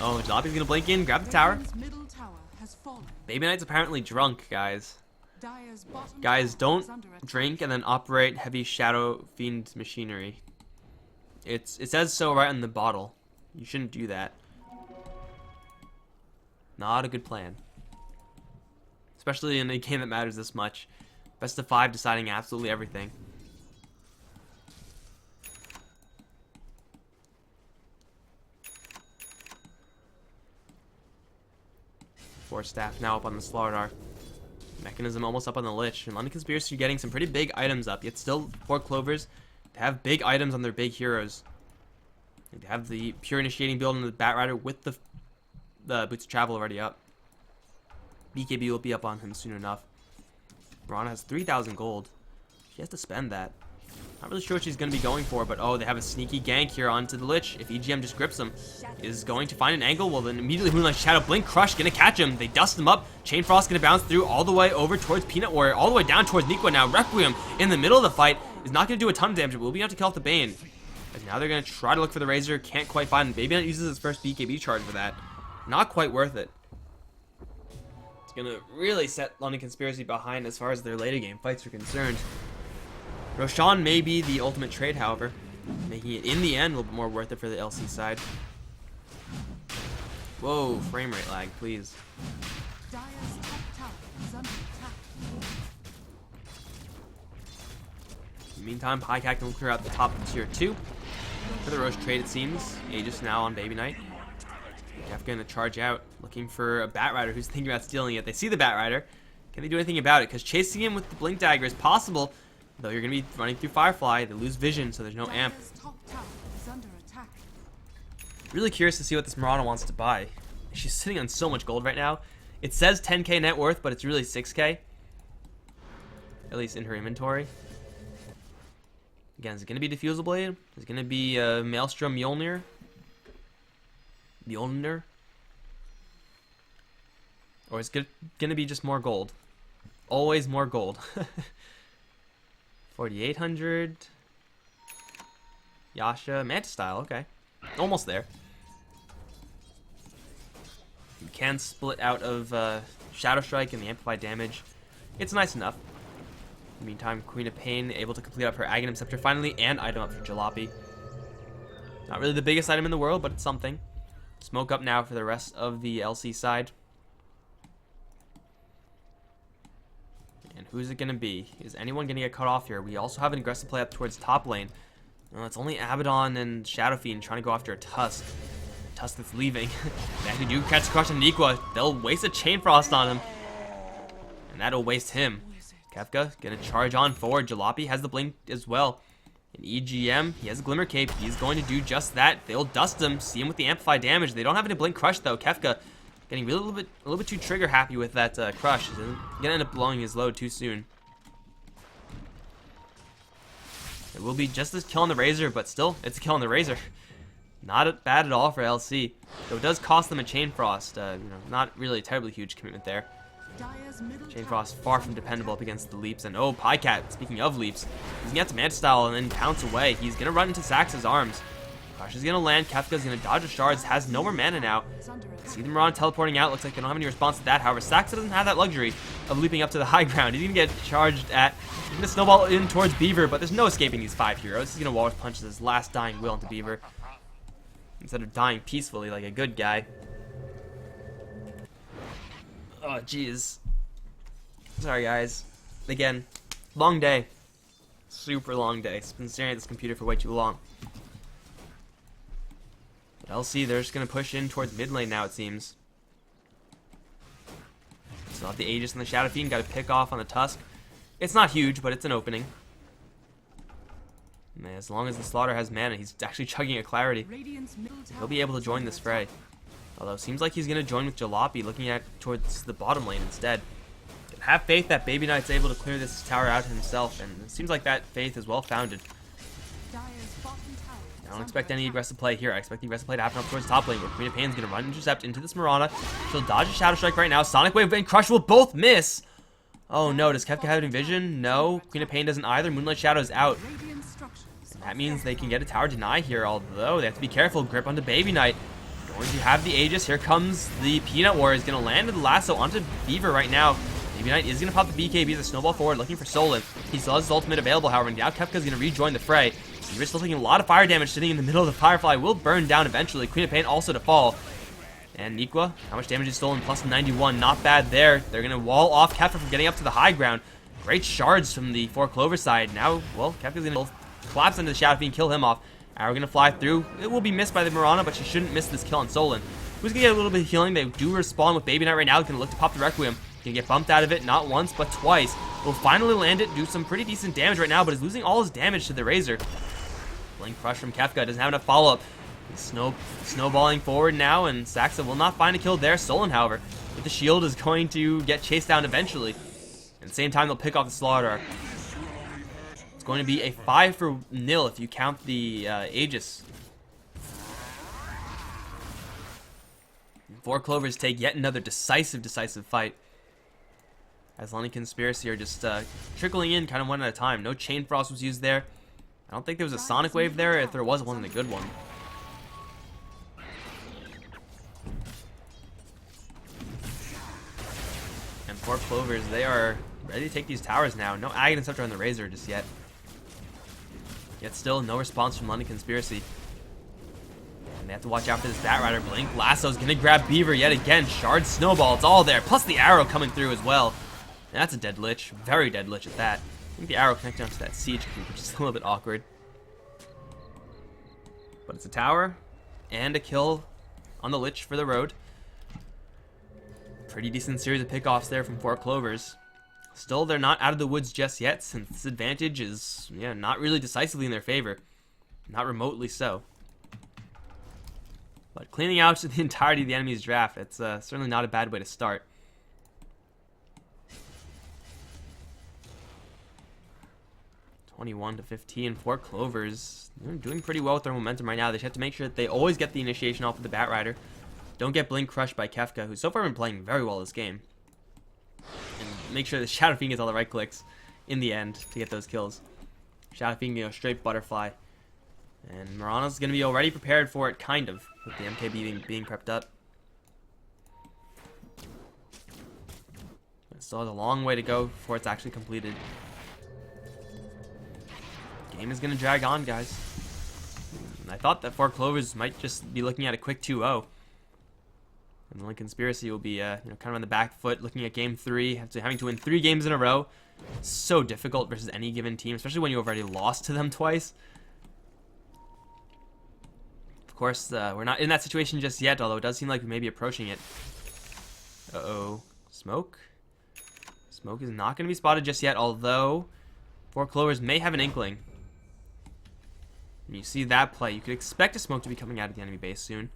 Oh, Jalopy's gonna blink in, grab the tower. Baby Knight's apparently drunk, guys. Guys, don't drink and then operate heavy Shadow Fiend machinery. It says so right on the bottle. You shouldn't do that. Not a good plan. Especially in a game that matters this much. Best of 5 deciding absolutely everything. Force Staff now up on the Slardar. Mechanism almost up on the Lich. And London Conspiracy getting some pretty big items up. Yet still 4 Clovers. They have big items on their big heroes. They have the Pure Initiating build and the Bat Rider with the Boots of Travel already up. BKB will be up on him soon enough. Mirana has 3,000 gold. She has to spend that. Not really sure what she's going to be going for, but oh, they have a sneaky gank here onto the Lich. If EGM just grips him, is going to find an angle. Well, then immediately Moonlight Shadow Blink Crush going to catch him. They dust him up. Chain Frost going to bounce through all the way over towards Peanut Warrior, all the way down towards Nico now. Requiem in the middle of the fight is not going to do a ton of damage, but will be able to kill off the Bane. And now they're going to try to look for the Razor. Can't quite find him. Baby Knight uses his first BKB charge for that. Not quite worth it. It's going to really set London Conspiracy behind as far as their later game fights are concerned. Roshan may be the ultimate trade, however, making it in the end a little bit more worth it for the LC side. Whoa, frame rate lag, please. In the meantime, Pycac will clear out the top of tier 2 for the Roche trade, it seems. Aegis now on Baby Knight. Jeff going to charge out, looking for a Bat Rider who's thinking about stealing it. They see the Bat Rider. Can they do anything about it? Because chasing him with the Blink Dagger is possible. Though you're going to be running through Firefly, they lose vision, so there's no amp. Dire's top tower is under attack. Really curious to see what this Mirana wants to buy. She's sitting on so much gold right now. It says 10k net worth, but it's really 6k. At least in her inventory. Again, is it going to be Diffusal Blade? Is it going to be Maelstrom Mjolnir? Mjolnir? Or is it going to be just more gold? Always more gold. 4,800. Yasha. Manta Style, okay. Almost there. You can split out of Shadow Strike and the Amplified Damage. It's nice enough. In the meantime, Queen of Pain able to complete up her Aghanim Scepter finally, and item up for Jalopy. Not really the biggest item in the world, but it's something. Smoke up now for the rest of the LC side. And who's it going to be? Is anyone going to get cut off here? We also have an aggressive play up towards top lane. Well, it's only Abaddon and Shadow Fiend trying to go after a Tusk. Tusk that's leaving. They actually do catch Crush on Nikwa. They'll waste a Chain Frost on him. And that'll waste him. Kefka gonna charge on forward. Jalopy has the blink as well. In EGM, he has a Glimmer Cape. He's going to do just that. They'll dust him. See him with the amplified damage. They don't have any blink crush though. Kefka getting really a little bit too trigger happy with that crush. He's gonna end up blowing his load too soon. It will be just as kill on the Razor, but still, it's a kill on the Razor. Not bad at all for LC. Though it does cost them a Chain Frost. Not really a terribly huge commitment there. Chain Frost far from dependable up against the leaps. And oh, Pycat, speaking of leaps, he's gonna get to Manta Style and then pounce away. He's gonna run into Sax's arms. Crush is gonna land. Kefka's gonna dodge the shards, has no more mana now. See the Miran teleporting out. Looks like they don't have any response to that. However, Saxa doesn't have that luxury of leaping up to the high ground. He's gonna get charged at. He's gonna snowball in towards Beaver, but there's no escaping these 5 heroes. He's gonna wall punch his last dying will into Beaver instead of dying peacefully like a good guy. Oh, jeez. Sorry, guys. Again, long day. Super long day. It's been staring at this computer for way too long. But LC, they're just going to push in towards mid lane now, it seems. Still have the Aegis and the Shadow Fiend. Got to pick off on the Tusk. It's not huge, but it's an opening. Man, as long as the Slaughter has mana, he's actually chugging a Clarity. He'll be able to join this fray. Although, it seems like he's going to join with Jalopy, looking at towards the bottom lane instead. Have faith that Baby Knight's able to clear this tower out himself, and it seems like that faith is well founded. I don't expect any aggressive play here. I expect the aggressive play to happen up towards top lane, where Queen of Pain's going to run intercept into this Mirana. She'll dodge a Shadow Strike right now. Sonic Wave and Crush will both miss. Oh no, does Kefka have any vision? No, Queen of Pain doesn't either. Moonlight Shadow's out. And that means they can get a tower deny here, although they have to be careful. Grip onto Baby Knight. Going to have the Aegis. Here comes the Peanut Warrior. He's going to land the lasso onto Beaver right now. Baby Knight is going to pop the BKB as a snowball forward, looking for Solon. He still has his ultimate available, however, and now Kefka's going to rejoin the fray. Beaver's still taking a lot of fire damage, sitting in the middle of the Firefly. Will burn down eventually. Queen of Pain also to fall. And Nikwa, how much damage is stolen? Plus 91. Not bad there. They're going to wall off Kefka from getting up to the high ground. Great shards from the 4 Clover side. Now, well, Kefka's going to collapse into the Shadow Fiend, kill him off. Arrow going to fly through. It will be missed by the Mirana, but she shouldn't miss this kill on Solon. Who's going to get a little bit of healing? They do respawn with Baby Knight right now. Going to look to pop the Requiem. Gonna get bumped out of it, not once, but twice. Will finally land it, do some pretty decent damage right now, but is losing all his damage to the Razor. Blink Crush from Kefka, doesn't have enough follow-up. He's snowballing forward now, and Saxa will not find a kill there. Solon, however, with the shield, is going to get chased down eventually. At the same time, they'll pick off the Slaughter. It's going to be a 5-0 if you count the Aegis. 4 Clovers take yet another decisive fight. As London Conspiracy are just trickling in kind of one at a time. No Chain Frost was used there. I don't think there was a Sonic Wave there. If there was, it wasn't a good one. And 4 Clovers, they are ready to take these towers now. No Aghanim Scepter on the Razor just yet. Yet still, no response from London Conspiracy. And they have to watch out for this Batrider blink. Lasso's going to grab Beaver yet again. Shard Snowball, it's all there. Plus the arrow coming through as well. And that's a dead Lich. Very dead Lich at that. I think the arrow connected onto that siege creep, which is a little bit awkward. But it's a tower and a kill on the Lich for the road. Pretty decent series of pickoffs there from 4 Clovers. Still, they're not out of the woods just yet, since this advantage is, yeah, not really decisively in their favor. Not remotely so. But cleaning out the entirety of the enemy's draft, it's certainly not a bad way to start. (21-15) for Clovers. They're doing pretty well with their momentum right now. They just have to make sure that they always get the initiation off of the Batrider. Don't get blink crushed by Kefka, who's so far been playing very well this game. And make sure the Shadow Fiend gets all the right clicks in the end to get those kills. Shadow Fiend can go straight butterfly. And Mirana's going to be already prepared for it, kind of, with the MKB being prepped up. It still has a long way to go before it's actually completed. Game is going to drag on, guys. I thought that 4 Clovers might just be looking at a quick 2-0. And the Conspiracy will be kind of on the back foot, looking at game 3, having to win 3 games in a row. It's so difficult versus any given team, especially when you've already lost to them twice. Of course, we're not in that situation just yet, although it does seem like we may be approaching it. Uh-oh. Smoke? Smoke is not going to be spotted just yet, although 4 Clovers may have an inkling. And you see that play. You could expect a smoke to be coming out of the enemy base soon.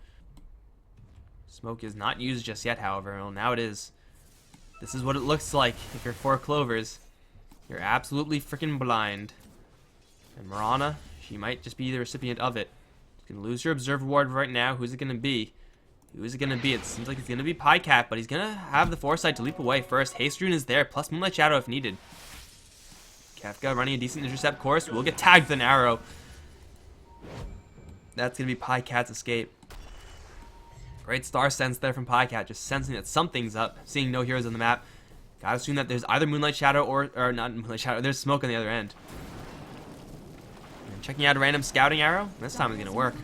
Smoke is not used just yet, however. Well, now it is. This is what it looks like if you're 4 Clovers. You're absolutely freaking blind. And Mirana, she might just be the recipient of it. You can lose your Observe Ward right now. Who's it going to be? Who is it going to be? It seems like it's going to be Pycat, but he's going to have the foresight to leap away first. Haste Rune is there, plus Moonlight Shadow if needed. Kefka running a decent intercept course. Will get tagged with an arrow. That's going to be Pycat's escape. Great star sense there from Pycat, just sensing that something's up, seeing no heroes on the map. Gotta assume that there's either Moonlight Shadow or not Moonlight Shadow, there's smoke on the other end. And checking out a random scouting arrow. This time it's going to work.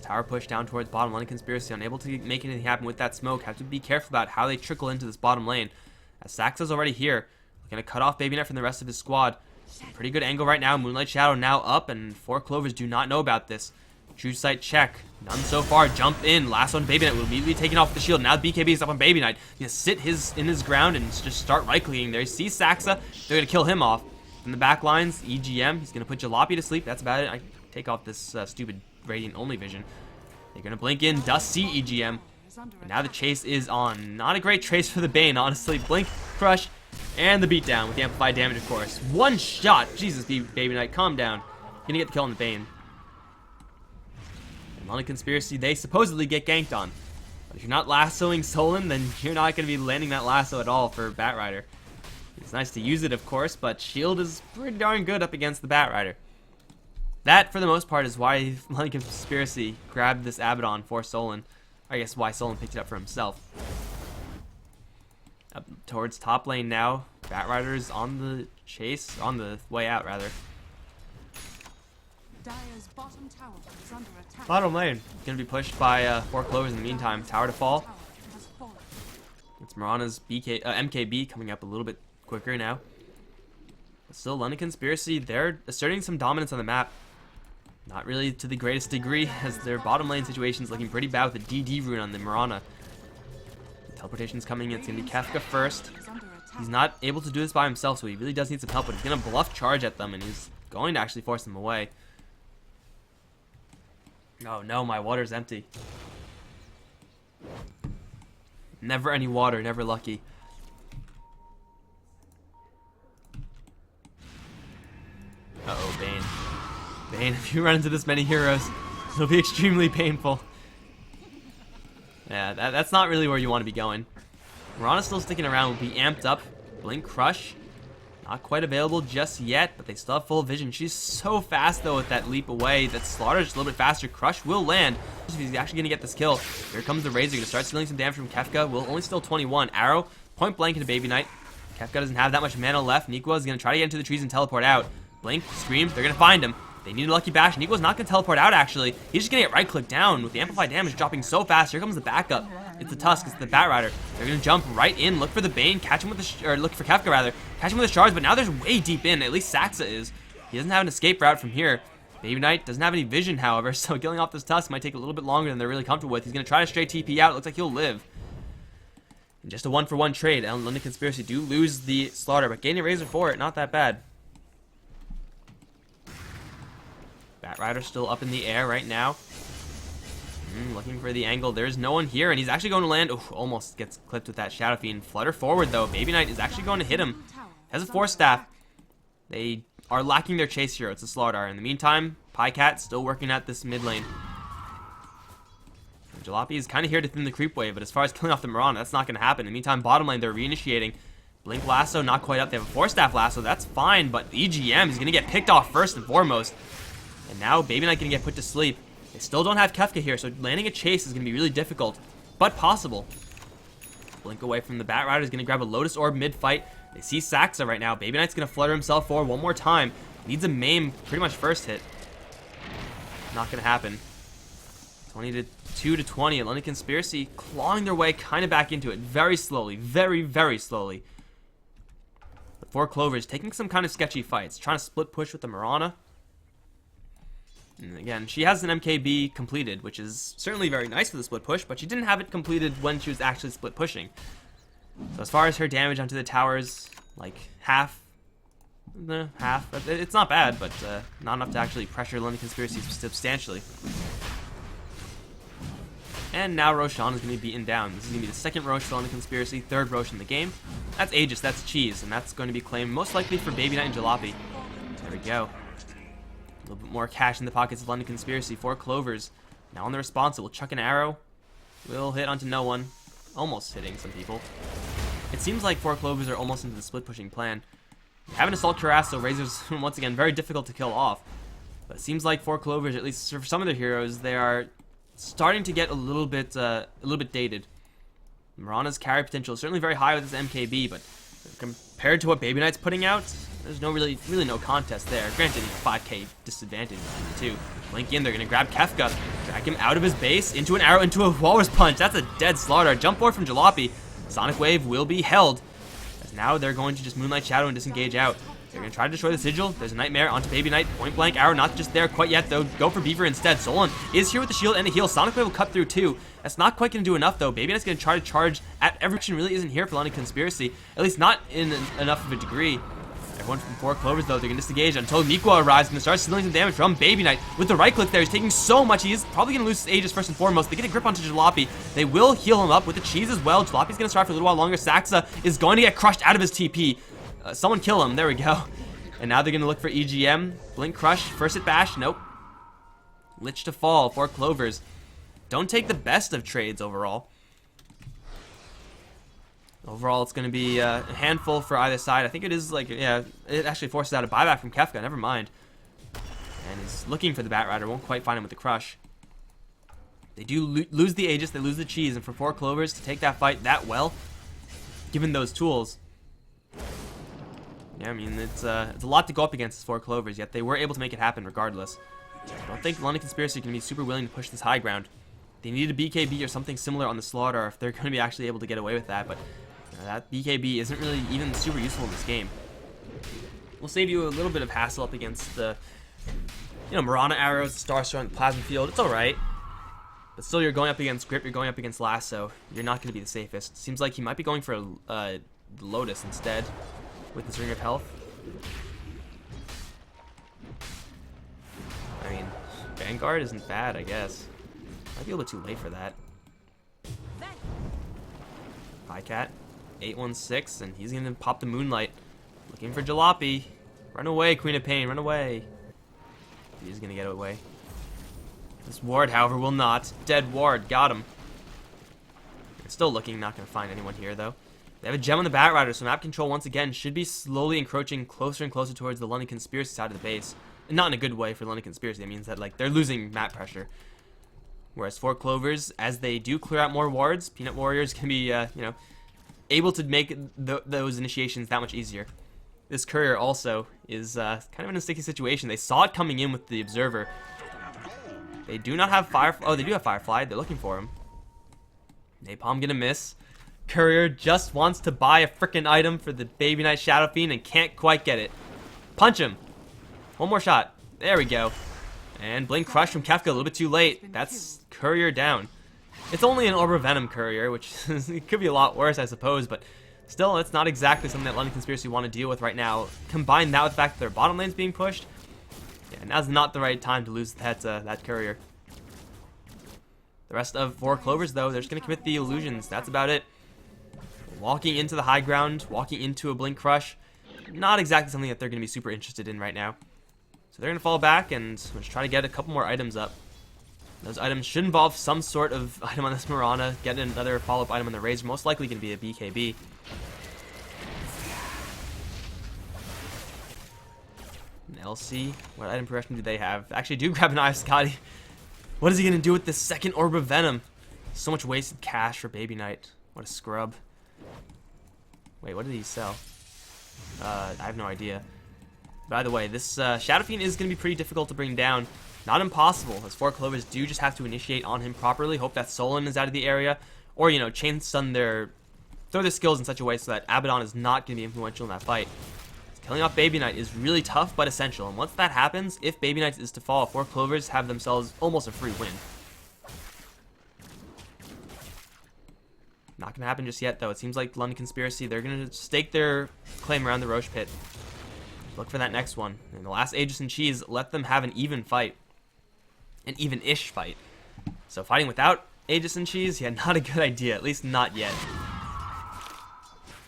Tower push down towards bottom lane. Conspiracy unable to make anything happen with that smoke. Have to be careful about how they trickle into this bottom lane. As Saxa's already here. Going to cut off BabyKnight from the rest of his squad. Pretty good angle right now. Moonlight Shadow now up, and 4 Clovers do not know about this. True sight check. None so far. Jump in. Last one, BabyKnight will immediately taken off the shield. Now BKB is up on BabyKnight. He's going to sit in his ground and just start right-clicking there. He sees Saxa. They're going to kill him off. In the back lines, EGM. He's going to put Jalopy to sleep. That's about it. I take off this stupid Radiant only vision. They're going to blink in. Does see EGM. And now the chase is on. Not a great trace for the Bane, honestly. Blink, crush, and the beatdown with the amplified damage, of course. One shot. Jesus, BabyKnight, calm down. Gonna get the kill on the Bane. And London Conspiracy, they supposedly get ganked on. But if you're not lassoing Solon, then you're not going to be landing that lasso at all for Batrider. It's nice to use it, of course, but shield is pretty darn good up against the Batrider. That, for the most part, is why London Conspiracy grabbed this Abaddon for Solon. I guess why Solon picked it up for himself. Up towards top lane now. Batrider's on the chase, on the way out, rather. Dire's bottom tower is under attack. Bottom lane. Gonna be pushed by 4 Clovers in the meantime. Tower to fall. It's Mirana's MKB coming up a little bit quicker now. But still, London Conspiracy, they're asserting some dominance on the map. Not really to the greatest degree, as their bottom lane situation is looking pretty bad with the DD rune on the Mirana. Teleportation's coming in. It's going to be Kefka first. He's not able to do this by himself, so he really does need some help, but he's going to bluff charge at them, and he's going to actually force them away. Oh no, my water's empty. Never any water, never lucky. Uh-oh, Bane. Bane, if you run into this many heroes, it'll be extremely painful. Yeah, that's not really where you want to be going. Mirana's still sticking around, will be amped up. Blink Crush, not quite available just yet, but they still have full vision. She's so fast, though, with that leap away. That Slaughter's just a little bit faster. Crush will land. He's actually going to get this kill. Here comes the Razor. Going to start stealing some damage from Kefka. Will only steal 21. Arrow, point blank into BabyKnight. Kefka doesn't have that much mana left. Nikwa is going to try to get into the trees and teleport out. Blink, Scream, they're going to find him. They need a Lucky Bash. Nikwa's not going to teleport out, actually. He's just going to get right-click down with the amplified damage dropping so fast. Here comes the backup. It's the Tusk. It's the Batrider. They're going to jump right in, look for the Bane, catch him with the... or look for Kefka, rather. Catch him with the shards, but now there's way deep in. At least Saxa is. He doesn't have an escape route from here. Baby Knight doesn't have any vision, however, so killing off this Tusk might take a little bit longer than they're really comfortable with. He's going to try to straight TP out. It looks like he'll live. And just a 1-for-1 trade. London Conspiracy do lose the Slaughter, but gaining a Razor for it, not that bad. Bat Rider still up in the air right now. Looking for the angle. There's no one here, and he's actually going to land. Oof, almost gets clipped with that Shadow Fiend. Flutter forward, though. Baby Knight is actually going to hit him. Has a Force Staff. They are lacking their chase hero. It's a Slardar. In the meantime, Pycat still working at this mid lane. And Jalopy is kind of here to thin the creep wave, but as far as killing off the Mirana, that's not going to happen. In the meantime, bottom lane, they're reinitiating. Blink Lasso, not quite up. They have a Force Staff Lasso. That's fine, but EGM is going to get picked off first and foremost. And now Baby Knight going to get put to sleep. They still don't have Kefka here, so landing a chase is going to be really difficult, but possible. Blink away from the Bat Rider is going to grab a Lotus Orb mid-fight. They see Saxa right now. Baby Knight's going to flutter himself forward one more time. Needs a maim pretty much first hit. Not going to happen. 22 to 20. London Conspiracy clawing their way kind of back into it. Very slowly. Very, very slowly. But 4 Clovers taking some kind of sketchy fights. Trying to split push with the Mirana. And again, she has an MKB completed, which is certainly very nice for the split push, but she didn't have it completed when she was actually split pushing. So as far as her damage onto the towers, like half. It's not bad, but not enough to actually pressure London Conspiracy substantially. And now Roshan is going to be beaten down. This is going to be the second Roche for London Conspiracy, third Roche in the game. That's Aegis, that's Cheese, and that's going to be claimed most likely for Baby Knight and Jalopy. There we go. A little bit more cash in the pockets of London Conspiracy. 4 Clovers. Now on the response, it will chuck an arrow. Will hit onto no one. Almost hitting some people. It seems like 4 Clovers are almost into the split pushing plan. Having Assault Cuirass, so Razor's once again very difficult to kill off. But it seems like 4 Clovers, at least for some of their heroes, they are starting to get a little bit dated. Mirana's carry potential is certainly very high with his MKB, but compared to what Baby Knight's putting out, there's no really no contest there. Granted, 5k disadvantage between the two. Blink in, they're gonna grab Kefka, drag him out of his base, into an arrow, into a Walrus Punch. That's a dead slaughter. Jump forward from Jalopy. Sonic Wave will be held. As now they're going to just Moonlight Shadow and disengage out. They're gonna try to destroy the Sigil. There's a Nightmare onto Baby Knight. Point blank arrow, not just there quite yet though. Go for Beaver instead. Solon is here with the shield and the heal. Sonic Wave will cut through too. That's not quite gonna do enough though. Baby Knight's gonna try to charge at every action. Really isn't here for London Conspiracy. At least not in enough of a degree. Everyone from 4 Clovers, though, they're going to disengage until Mikwa arrives and starts stealing some damage from Baby Knight. With the right click there, he's taking so much. He is probably going to lose his Aegis first and foremost. They get a grip onto Jalopy. They will heal him up with the cheese as well. Jalopy's going to start for a little while longer. Saxa is going to get crushed out of his TP. Someone kill him. There we go. And now they're going to look for EGM. Blink Crush. First hit bash. Nope. Lich to fall. 4 Clovers. Don't take the best of trades overall. Overall, it's going to be a handful for either side. I think it is like, yeah, it actually forces out a buyback from Kefka. Never mind. And he's looking for the Bat Rider. Won't quite find him with the Crush. They do lose the Aegis. They lose the Cheese. And for 4 Clovers to take that fight that well, given those tools. Yeah, I mean, it's a lot to go up against as 4 Clovers, yet they were able to make it happen regardless. I don't think London Conspiracy can be super willing to push this high ground. They need a BKB or something similar on the Slaughter if they're going to be actually able to get away with that, but that BKB isn't really even super useful in this game. We'll save you a little bit of hassle up against the, Mirana arrows, the Star Star, and the Plasma Field. It's alright. But still, you're going up against Grip, you're going up against Lasso. You're not going to be the safest. Seems like he might be going for a Lotus instead with his Ring of Health. I mean, Vanguard isn't bad, I guess. Might be a little bit too late for that. Pycat. 816, and he's gonna pop the Moonlight. Looking for Jalopy. Run away, Queen of Pain, run away. He's gonna get away. This ward, however, will not. Dead ward, got him. Still looking, not gonna find anyone here though. They have a gem on the Bat Rider, so map control once again should be slowly encroaching closer and closer towards the London Conspiracy side of the base. And not in a good way for London Conspiracy. That means that like they're losing map pressure. Whereas 4 Clovers, as they do clear out more wards, Peanut Warriors can be, able to make those initiations that much easier. This courier also is kind of in a sticky situation. They saw it coming in with the Observer. They do not have Firefly. Oh, they do have Firefly. They're looking for him. Napalm gonna miss. Courier just wants to buy a frickin' item for the Baby Knight Shadow Fiend and can't quite get it. Punch him. One more shot. There we go. And Blink Crush from Kefka a little bit too late. That's Courier down. It's only an Orb of Venom Courier, which it could be a lot worse, I suppose, but still, it's not exactly something that London Conspiracy want to deal with right now. Combine that with the fact that their bottom lane's being pushed. Yeah, now's not the right time to lose that Courier. The rest of 4 Clovers, though, they're just going to commit the illusions. That's about it. Walking into the high ground, walking into a Blink Crush. Not exactly something that they're going to be super interested in right now. So they're going to fall back and just try to get a couple more items up. Those items should involve some sort of item on this Mirana. Get another follow-up item on the Razor. Most likely going to be a BKB. An LC. What item progression do they have? Actually, do grab an Eye of Scotty. What is he going to do with this second Orb of Venom? So much wasted cash for Baby Knight. What a scrub. Wait, what did he sell? I have no idea. By the way, this Shadow Fiend is going to be pretty difficult to bring down. Not impossible, as 4 Clovers do just have to initiate on him properly. Hope that Solon is out of the area. Or, you know, chain stun throw their skills in such a way so that Abaddon is not going to be influential in that fight. Killing off Baby Knight is really tough but essential. And once that happens, if Baby Knight is to fall, 4 Clovers have themselves almost a free win. Not going to happen just yet, though. It seems like London Conspiracy, they're going to stake their claim around the Roche Pit. Look for that next one. And the last Aegis and Cheese, let them have an even fight. An even-ish fight. So fighting without Aegis and Cheese, yeah, not a good idea. At least not yet.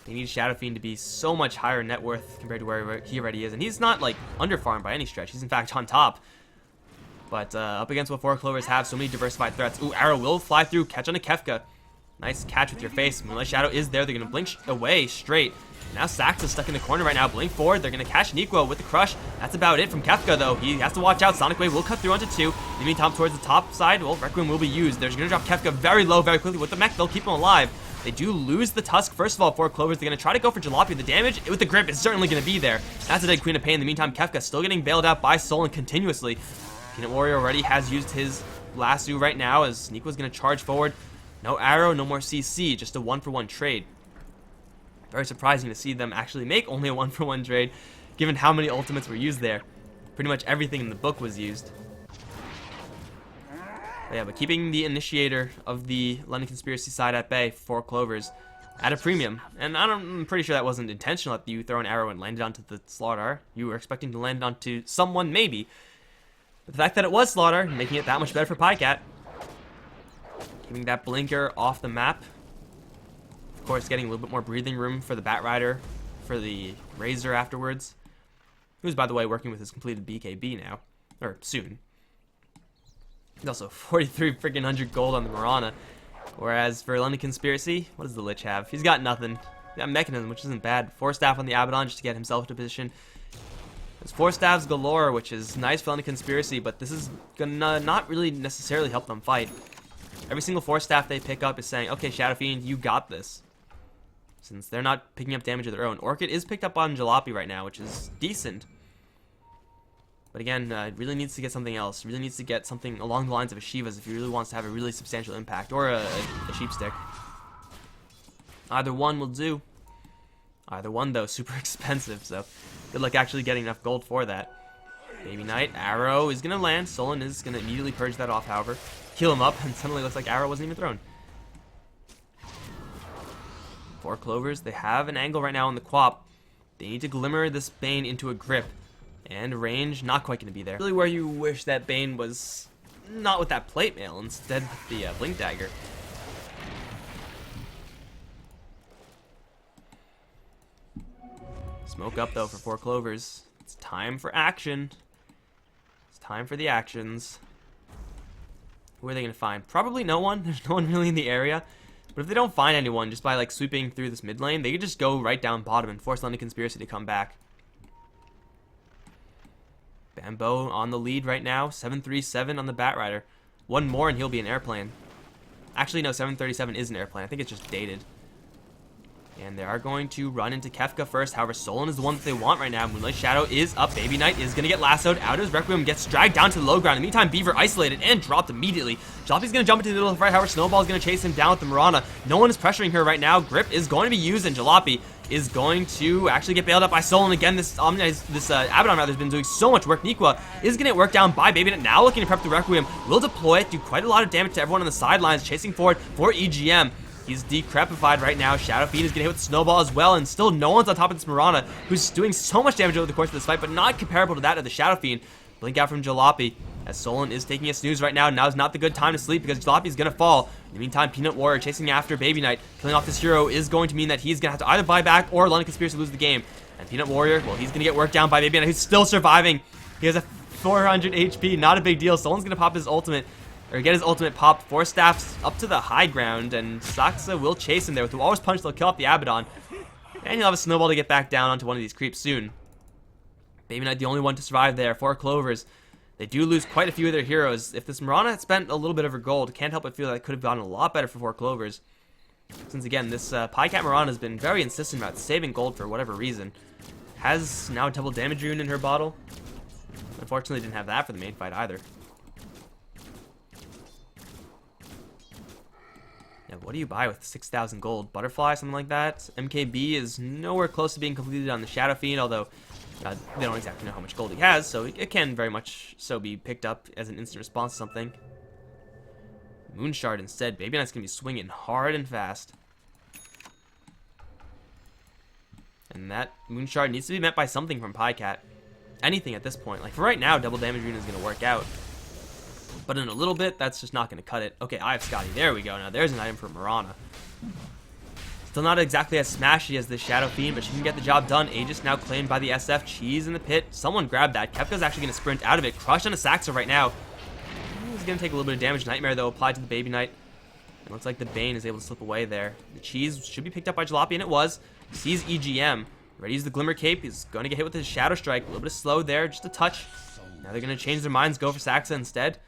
They need Shadow Fiend to be so much higher net worth compared to where he already is. And he's not, like, under-farmed by any stretch. He's, in fact, on top. But up against what 4 Clovers have, so many diversified threats. Ooh, Arrow will fly through. Catch on a Kefka. Nice catch with your face. Moonlight Shadow is there. They're going to blink away straight. Now Sax is stuck in the corner right now. Blink forward. They're going to catch Neeko with the crush. That's about it from Kefka, though. He has to watch out. Sonic Wave will cut through onto 2. In the meantime, towards the top side, well, Requiem will be used. They're going to drop Kefka very low, very quickly. With the mech, they'll keep him alive. They do lose the Tusk. First of all, 4 Clovers, they're going to try to go for Jalopy. The damage with the grip is certainly going to be there. That's a dead Queen of Pain. In the meantime, Kefka still getting bailed out by Solon continuously. Peanut Warrior already has used his lasso right now as Neeko's going to charge forward. No arrow, no more CC, just a 1-for-1 trade. Very surprising to see them actually make only a 1-for-1 trade, given how many ultimates were used there. Pretty much everything in the book was used. But yeah, but keeping the initiator of the London Conspiracy side at bay, 4 Clovers, at a premium. And I'm pretty sure that wasn't intentional that you throw an arrow and landed onto the Slaughter. You were expecting to land onto someone, maybe. But the fact that it was Slaughter, making it that much better for Pycat. Keeping that blinker off the map. Of course, getting a little bit more breathing room for the Batrider, for the Razor afterwards. Who's, by the way, working with his completed BKB now. Or, soon. He's also 43 freaking 100 gold on the Mirana. Whereas for London Conspiracy, what does the Lich have? He's got nothing. He's got Mechanism, which isn't bad. 4 staff on the Abaddon just to get himself into position. There's 4 staffs galore, which is nice for London Conspiracy, but this is gonna not really necessarily help them fight. Every single 4 staff they pick up is saying, okay, Shadow Fiend, you got this. Since they're not picking up damage of their own. Orchid is picked up on Jalopy right now, which is decent. But again, it really needs to get something else. Really needs to get something along the lines of a Shiva's if he really wants to have a really substantial impact. Or a Sheep Stick. Either one will do. Either one, though, super expensive, so good luck actually getting enough gold for that. Baby Knight, Arrow is going to land. Solon is going to immediately purge that off, however. Heal him up, and suddenly looks like Arrow wasn't even thrown. 4 Clovers, they have an angle right now on the Quap. They need to glimmer this Bane into a grip. And range, not quite going to be there. Really where you wish that Bane was not with that plate mail, instead with the Blink Dagger. Smoke up, though, for 4 Clovers. It's time for action. It's time for the actions. Who are they going to find? Probably no one. There's no one really in the area. But if they don't find anyone just by, like, sweeping through this mid lane, they could just go right down bottom and force London Conspiracy to come back. Bambo on the lead right now. 737 on the Batrider. One more and he'll be an airplane. Actually, no, 737 is an airplane. I think it's just dated. And they are going to run into Kefka first. However, Solon is the one that they want right now. Moonlight Shadow is up. Baby Knight is going to get lassoed out of his Requiem. Gets dragged down to the low ground. In the meantime, Beaver isolated and dropped immediately. Jalopy's going to jump into the middle of the fight. However, Snowball is going to chase him down with the Mirana. No one is pressuring her right now. Grip is going to be used, and Jalopy is going to actually get bailed up by Solon again. This Abaddon rather has been doing so much work. Niqua is going to get worked down by Baby Knight. Now looking to prep the Requiem. Will deploy it, do quite a lot of damage to everyone on the sidelines, chasing forward for EGM. He's decrepified right now. Shadow Fiend is going to hit with Snowball as well, and still no one's on top of this Mirana, who's doing so much damage over the course of this fight, but not comparable to that of the Shadow Fiend. Blink out from Jalopy, as Solon is taking a snooze right now. Now is not the good time to sleep because Jalopy is going to fall. In the meantime, Peanut Warrior chasing after Baby Knight. Killing off this hero is going to mean that he's going to have to either buy back or London Conspiracy lose the game. And Peanut Warrior, well, he's going to get worked down by Baby Knight, who's still surviving. He has a 400 HP, not a big deal. Solon's going to pop his ultimate, or get his ultimate popped. Force Staff's up to the high ground, and Saksa will chase him there. With the Walrus Punch, they'll kill off the Abaddon. And he'll have a Snowball to get back down onto one of these creeps soon. Baby Knight the only one to survive there for Clovers. They do lose quite a few of their heroes. If this Mirana had spent a little bit of her gold, can't help but feel that it could have gotten a lot better for 4 Clovers. Since again, this Pycat Mirana has been very insistent about saving gold for whatever reason. Has now a double damage rune in her bottle. Unfortunately, didn't have that for the main fight either. Now, what do you buy with 6,000 gold? Butterfly, something like that? MKB is nowhere close to being completed on the Shadow Fiend, although they don't exactly know how much gold he has, so it can very much so be picked up as an instant response to something. Moonshard instead. Baby Knight's going to be swinging hard and fast. And that Moonshard needs to be met by something from Pycat. Anything at this point. Like, for right now, double damage rune is going to work out. But in a little bit, that's just not going to cut it. Okay, I have Scotty. There we go. Now, there's an item for Mirana. Still not exactly as smashy as this Shadow Fiend, but she can get the job done. Aegis now claimed by the SF. Cheese in the pit. Someone grabbed that. Kefka's actually going to sprint out of it. Crushed on a Saxa right now. He's going to take a little bit of damage. Nightmare, though, applied to the Baby Knight. It looks like the Bane is able to slip away there. The Cheese should be picked up by Jalopy, and it was. Sees EGM. Ready to use the Glimmer Cape. He's going to get hit with his Shadow Strike. A little bit of slow there. Just a touch. Now they're going to change their minds. Go for Saxa instead.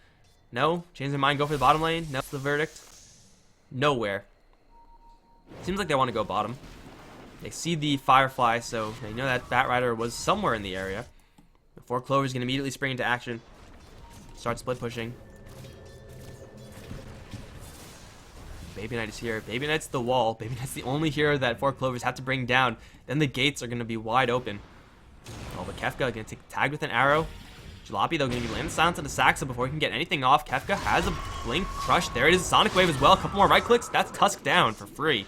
No. Change their mind. Go for the bottom lane. No. That's the verdict. Nowhere. Seems like they want to go bottom. They see the Firefly, so they know that Batrider was somewhere in the area. The 4 Clovers going to immediately spring into action. Start split pushing. Baby Knight is here. Baby Knight's the wall. Baby Knight's the only hero that 4 Clovers have to bring down. Then the gates are going to be wide open. Oh, but Kefka going to take the tag with an arrow. Jalopy, though, going to be landing silence on the Saxa before he can get anything off. Kefka has a blink crush. There it is. Sonic Wave as well. A couple more right clicks. That's Tusk down for free.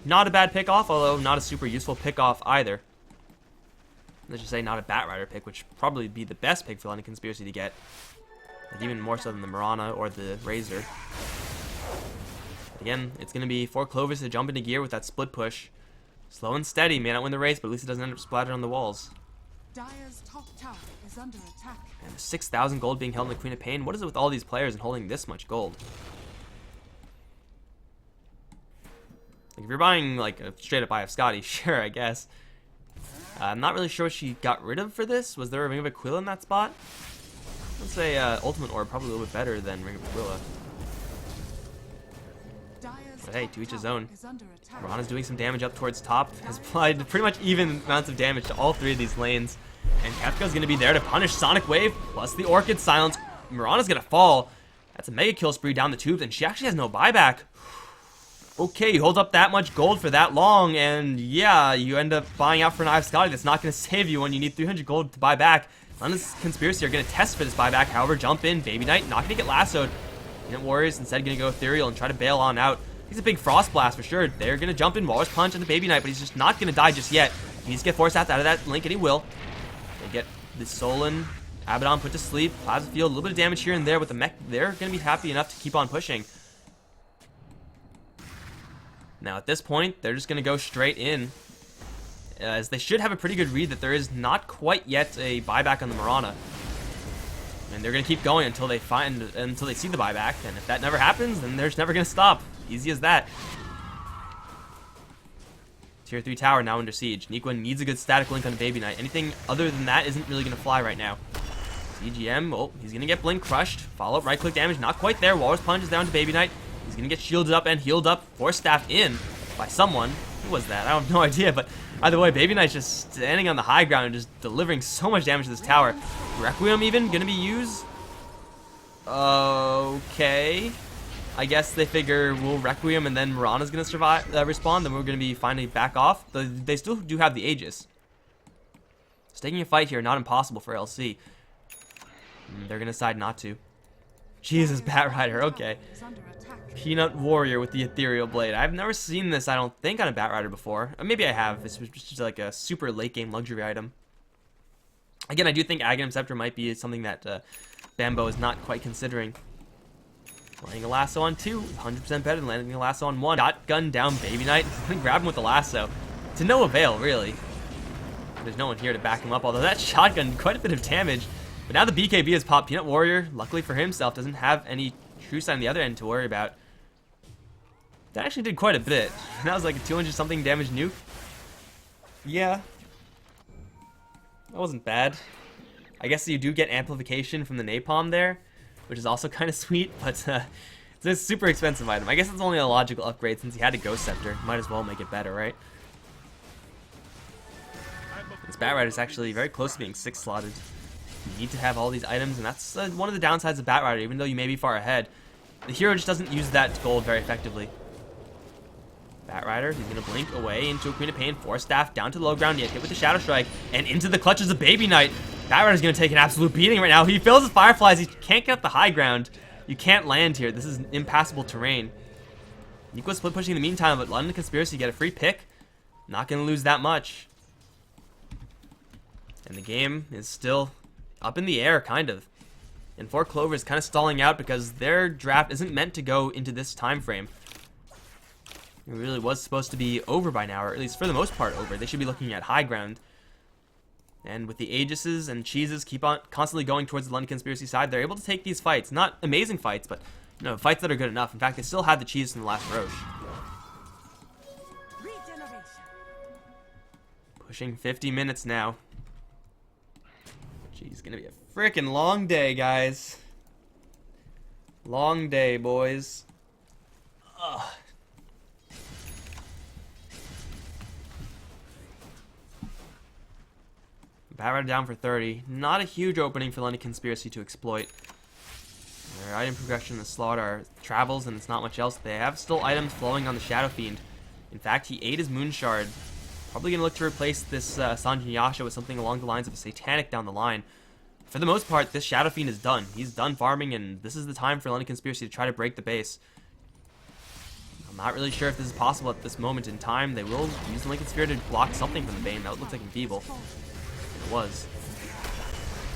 Not a bad pick off, although not a super useful pick off either. Let's just say not a Batrider pick, which would probably be the best pick for London Conspiracy to get. Like even more so than the Mirana or the Razor. Again, it's going to be 4 Clovers to jump into gear with that split push. Slow and steady. May not win the race, but at least it doesn't end up splattered on the walls. Dire's top tower is under attack. And 6,000 gold being held in the Queen of Pain. What is it with all these players and holding this much gold? Like, if you're buying, like, a straight-up buy of Scotty, sure, I guess. I'm not really sure what she got rid of for this. Was there a Ring of Aquila in that spot? Let's say Ultimate Orb, probably a little bit better than Ring of Aquila. But hey, to each his own. Mirana's doing some damage up towards top. Has applied pretty much even amounts of damage to all 3 of these lanes. And Kefka's going to be there to punish Sonic Wave, plus the Orchid Silence. Mirana's going to fall. That's a mega kill spree down the tubes, and she actually has no buyback. Okay, you hold up that much gold for that long, and yeah, you end up buying out for an Eye of Scotty that's not going to save you when you need 300 gold to buy back. London's Conspiracy are going to test for this buyback, however, jump in. Baby Knight not going to get lassoed. Unit Warriors instead going to go Ethereal and try to bail on out. He's a big Frost Blast for sure. They're going to jump in, Walrus Punch, and the Baby Knight, but he's just not going to die just yet. He needs to get forced out of that link, and he will. They get the Solon Abaddon put to sleep. Plasma Field, a little bit of damage here and there with the mech. They're going to be happy enough to keep on pushing. Now, at this point, they're just going to go straight in, as they should have a pretty good read that there is not quite yet a buyback on the Mirana. And they're going to keep going until they see the buyback, and if that never happens, then they're just never going to stop. Easy as that. Tier 3 tower now under siege. Niqua needs a good static link on Baby Knight. Anything other than that isn't really going to fly right now. CGM, oh, he's going to get blink crushed. Follow up right click damage, not quite there. Walrus Punch is down to Baby Knight. He's going to get shielded up and healed up. Force Staff in by someone. Who was that? I have no idea, but either way, Baby Knight's just standing on the high ground and just delivering so much damage to this tower. Requiem even going to be used? Okay. I guess they figure we'll Requiem and then Mirana's going to survive, respond, then we're going to be finally back off. They still do have the Aegis. So taking a fight here, not impossible for LC. They're going to decide not to. Jesus, Bat Rider, okay. Peanut Warrior with the Ethereal Blade. I've never seen this, I don't think, on a Bat Rider before. Or maybe I have. This was just like a super late game luxury item. Again, I do think Aghanim Scepter might be something that Bambo is not quite considering. Landing a lasso on 2, 100% better than landing a lasso on 1. Shotgun down Baby Knight. Grab him with the lasso. To no avail, really. There's no one here to back him up, although that shotgun did quite a bit of damage. But now the BKB has popped. Peanut Warrior, luckily for himself, doesn't have any true sign on the other end to worry about. That actually did quite a bit. That was like a 200-something damage nuke. Yeah. That wasn't bad. I guess you do get amplification from the napalm there, which is also kind of sweet, but it's a super expensive item. I guess it's only a logical upgrade since he had a Ghost Scepter. Might as well make it better, right? This Bat Rider is actually very close to being 6-slotted. You need to have all these items, and that's one of the downsides of Bat Rider, even though you may be far ahead. The hero just doesn't use that gold very effectively. Bat Rider, he's going to blink away into a Queen of Pain, Force Staff, down to the low ground, yet hit with the Shadow Strike, and into the clutches of Baby Knight. Bat Rider's going to take an absolute beating right now. He fills his Fireflies, he can't get up the high ground. You can't land here, this is impassable terrain. Nico split pushing in the meantime, but London Conspiracy get a free pick. Not going to lose that much. And the game is still up in the air, kind of. And 4 Clovers kind of stalling out because their draft isn't meant to go into this time frame. It really was supposed to be over by now, or at least for the most part over. They should be looking at high ground. And with the Aegises and Cheeses keep on constantly going towards the London Conspiracy side, they're able to take these fights. Not amazing fights, but fights that are good enough. In fact, they still had the Cheese in the last Roche. Pushing 50 minutes now. Jeez, gonna be a freaking long day, guys. Long day, boys. Ugh. Bat Rider down for 30. Not a huge opening for London Conspiracy to exploit. Their item progression in the slot are travels, and it's not much else. They have still items flowing on the Shadow Fiend. In fact, he ate his Moon Shard. Probably going to look to replace this Sanjin Yasha with something along the lines of a Satanic down the line. For the most part, this Shadow Fiend is done. He's done farming, and this is the time for London Conspiracy to try to break the base. I'm not really sure if this is possible at this moment in time. They will use the Lincoln Sphere to block something from the Bane. That looks like Enfeeble. It was.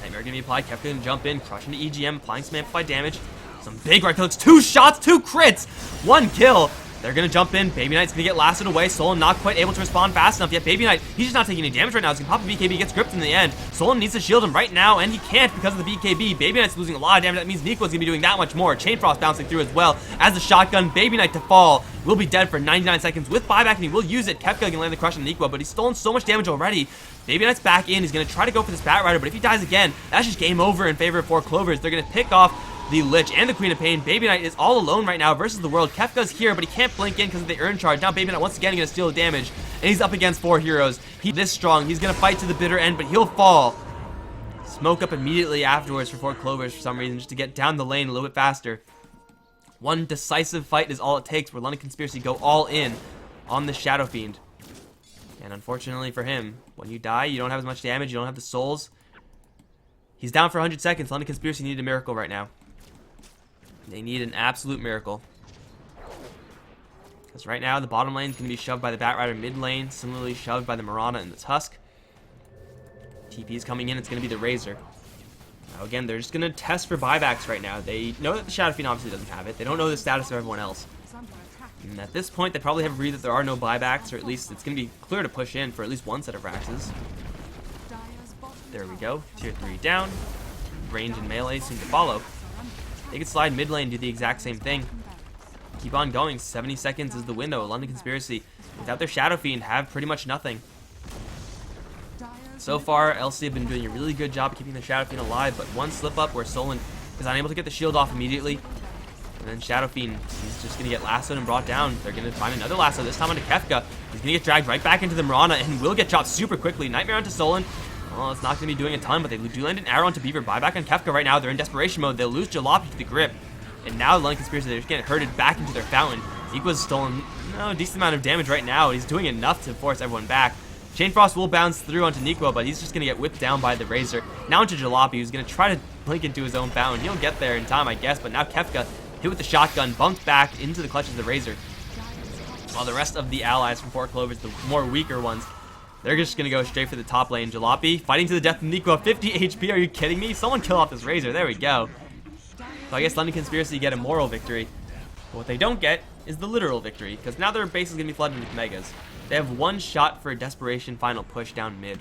Nightmare gonna be applied. Kefka gonna jump in, crush into EGM, applying some amplified damage. Some big right clicks. 2 shots, 2 crits, 1 kill. They're gonna jump in. Baby Knight's gonna get lasted away. Solon not quite able to respond fast enough yet. Baby Knight, he's just not taking any damage right now. He's gonna pop a BKB, gets gripped in the end. Solon needs to shield him right now, and he can't because of the BKB. Baby Knight's losing a lot of damage. That means Nico's gonna be doing that much more. Chain Frost bouncing through as well as the shotgun. Baby Knight to fall. Will be dead for 99 seconds with buyback, and he will use it. Kefka can land the crush on Nico, but he's stolen so much damage already. Baby Knight's back in. He's gonna try to go for this Bat Rider, but if he dies again, that's just game over in favor of 4 Clovers. They're gonna pick off the Lich and the Queen of Pain. Baby Knight is all alone right now versus the world. Kefka's here, but he can't blink in because of the Urn Charge. Now Baby Knight once again gonna steal the damage, and he's up against 4 heroes. He's this strong. He's gonna fight to the bitter end, but he'll fall. Smoke up immediately afterwards for 4 Clovers for some reason, just to get down the lane a little bit faster. One decisive fight is all it takes, where London Conspiracy go all in on the Shadow Fiend. And unfortunately for him, when you die, you don't have as much damage, you don't have the souls. He's down for 100 seconds. London Conspiracy need a miracle right now. They need an absolute miracle. Because right now, the bottom lane is going to be shoved by the Bat Rider mid lane, similarly shoved by the Mirana and the Tusk. TP is coming in, it's going to be the Razor. Now again, they're just going to test for buybacks right now. They know that the Shadow Fiend obviously doesn't have it. They don't know the status of everyone else. And at this point, they probably have agreed that there are no buybacks, or at least it's going to be clear to push in for at least one set of Raxes. There we go. Tier 3 down. Range and melee seem to follow. They can slide mid lane, do the exact same thing. Keep on going. 70 seconds is the window. London Conspiracy, without their Shadow Fiend, have pretty much nothing. So far, LC have been doing a really good job of keeping the Shadow Fiend alive, but one slip up where Solon is unable to get the shield off immediately. And then Shadow Fiend, he's just going to get lassoed and brought down. They're going to find another lasso, this time onto Kefka. He's going to get dragged right back into the Mirana and will get chopped super quickly. Nightmare onto Solon. Well, it's not going to be doing a ton, but they do land an arrow onto Beaver. Buyback on Kefka right now. They're in desperation mode. They'll lose Jalopy to the grip. And now London Conspiracy, they're just getting herded back into their fountain. Equa's stolen a decent amount of damage right now. He's doing enough to force everyone back. Chain Frost will bounce through onto Niqua, but he's just going to get whipped down by the Razor. Now into Jalopy, who's going to try to blink into his own fountain. He'll get there in time, I guess, but now Kefka, hit with the shotgun, bumped back into the clutches of the Razor. While the rest of the allies from Fort Clovers, the more weaker ones, they're just going to go straight for the top lane. Jalopy fighting to the death of Niqua, 50 HP, are you kidding me? Someone kill off this Razor, there we go. So I guess London Conspiracy get a moral victory. But what they don't get is the literal victory, because now their base is going to be flooded with Megas. They have one shot for a desperation final push down mid.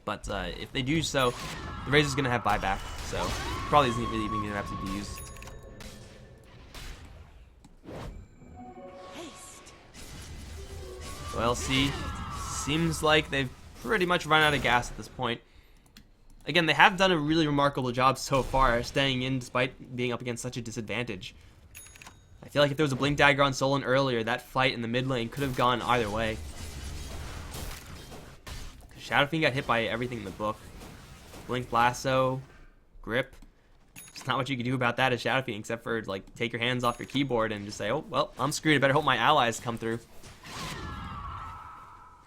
But if they do so, the Razor's going to have buyback, so probably isn't really even going to have to be used. So LC seems like they've pretty much run out of gas at this point. Again, they have done a really remarkable job so far, staying in despite being up against such a disadvantage. I feel like if there was a Blink Dagger on Solon earlier, that fight in the mid lane could have gone either way. Shadow Fiend got hit by everything in the book. Blink Lasso, Grip. There's not much you can do about that as Shadow Fiend, except for like take your hands off your keyboard and just say, oh, well, I'm screwed. I better hope my allies come through.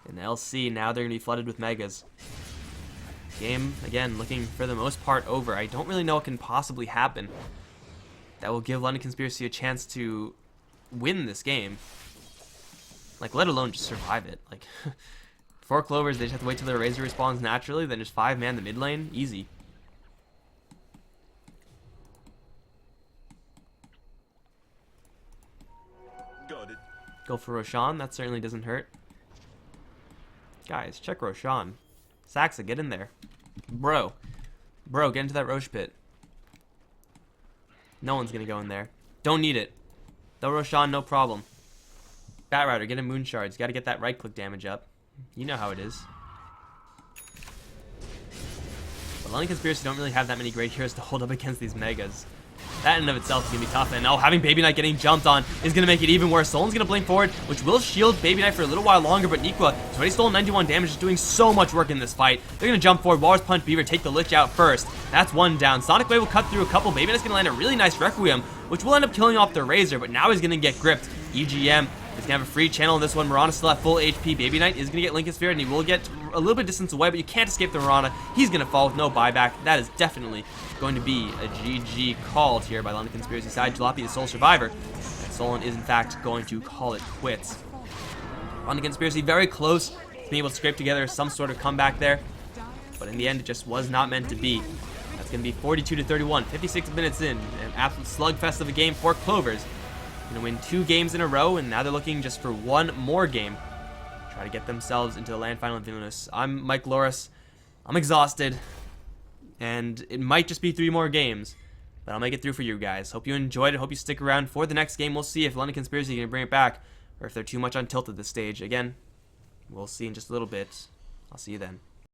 And LC, now they're going to be flooded with Megas. Game, again, looking for the most part over. I don't really know what can possibly happen that will give London Conspiracy a chance to win this game. Like, let alone just survive it. Like, for Clovers, they just have to wait till their Razor respawns naturally, then just 5-man the mid lane. Easy. Got it. Go for Roshan, that certainly doesn't hurt. Guys, check Roshan. Saxa, get in there. Bro, get into that Roche pit. No one's gonna go in there. Don't need it. Though Roshan, no problem. Batrider, get in Moon Shards. Gotta get that right-click damage up. You know how it is. But London Conspiracy don't really have that many great heroes to hold up against these Megas. That in and of itself is going to be tough, and having Baby Knight getting jumped on is going to make it even worse. Solon's going to blink forward, which will shield Baby Knight for a little while longer, but Niqua has already stolen 91 damage, is doing so much work in this fight. They're going to jump forward, Walrus Punch Beaver, take the Lich out first. That's one down. Sonic Wave will cut through a couple. Baby Knight's going to land a really nice Requiem, which will end up killing off the Razor, but now he's going to get gripped. EGM is going to have a free channel in this one. Mirana's still at full HP. Baby Knight is going to get Lincoln Sphere, and he will get a little bit distance away, but you can't escape the Mirana. He's going to fall with no buyback. That is definitely going to be a GG called here by London Conspiracy side. Jalopy, the sole survivor. And Solon is, in fact, going to call it quits. London Conspiracy very close to being able to scrape together some sort of comeback there, but in the end, it just was not meant to be. That's going to be 42-31, 56 minutes in. An absolute slugfest of a game for Clovers. Going to win 2 games in a row, and now they're looking just for one more game. Try to get themselves into the land final of Vilnius. I'm Mikelorus. I'm exhausted, and it might just be 3 more games, but I'll make it through for you guys. Hope you enjoyed it. Hope you stick around for the next game. We'll see if London Conspiracy can bring it back, or if they're too much on tilt at this stage. Again, we'll see in just a little bit. I'll see you then.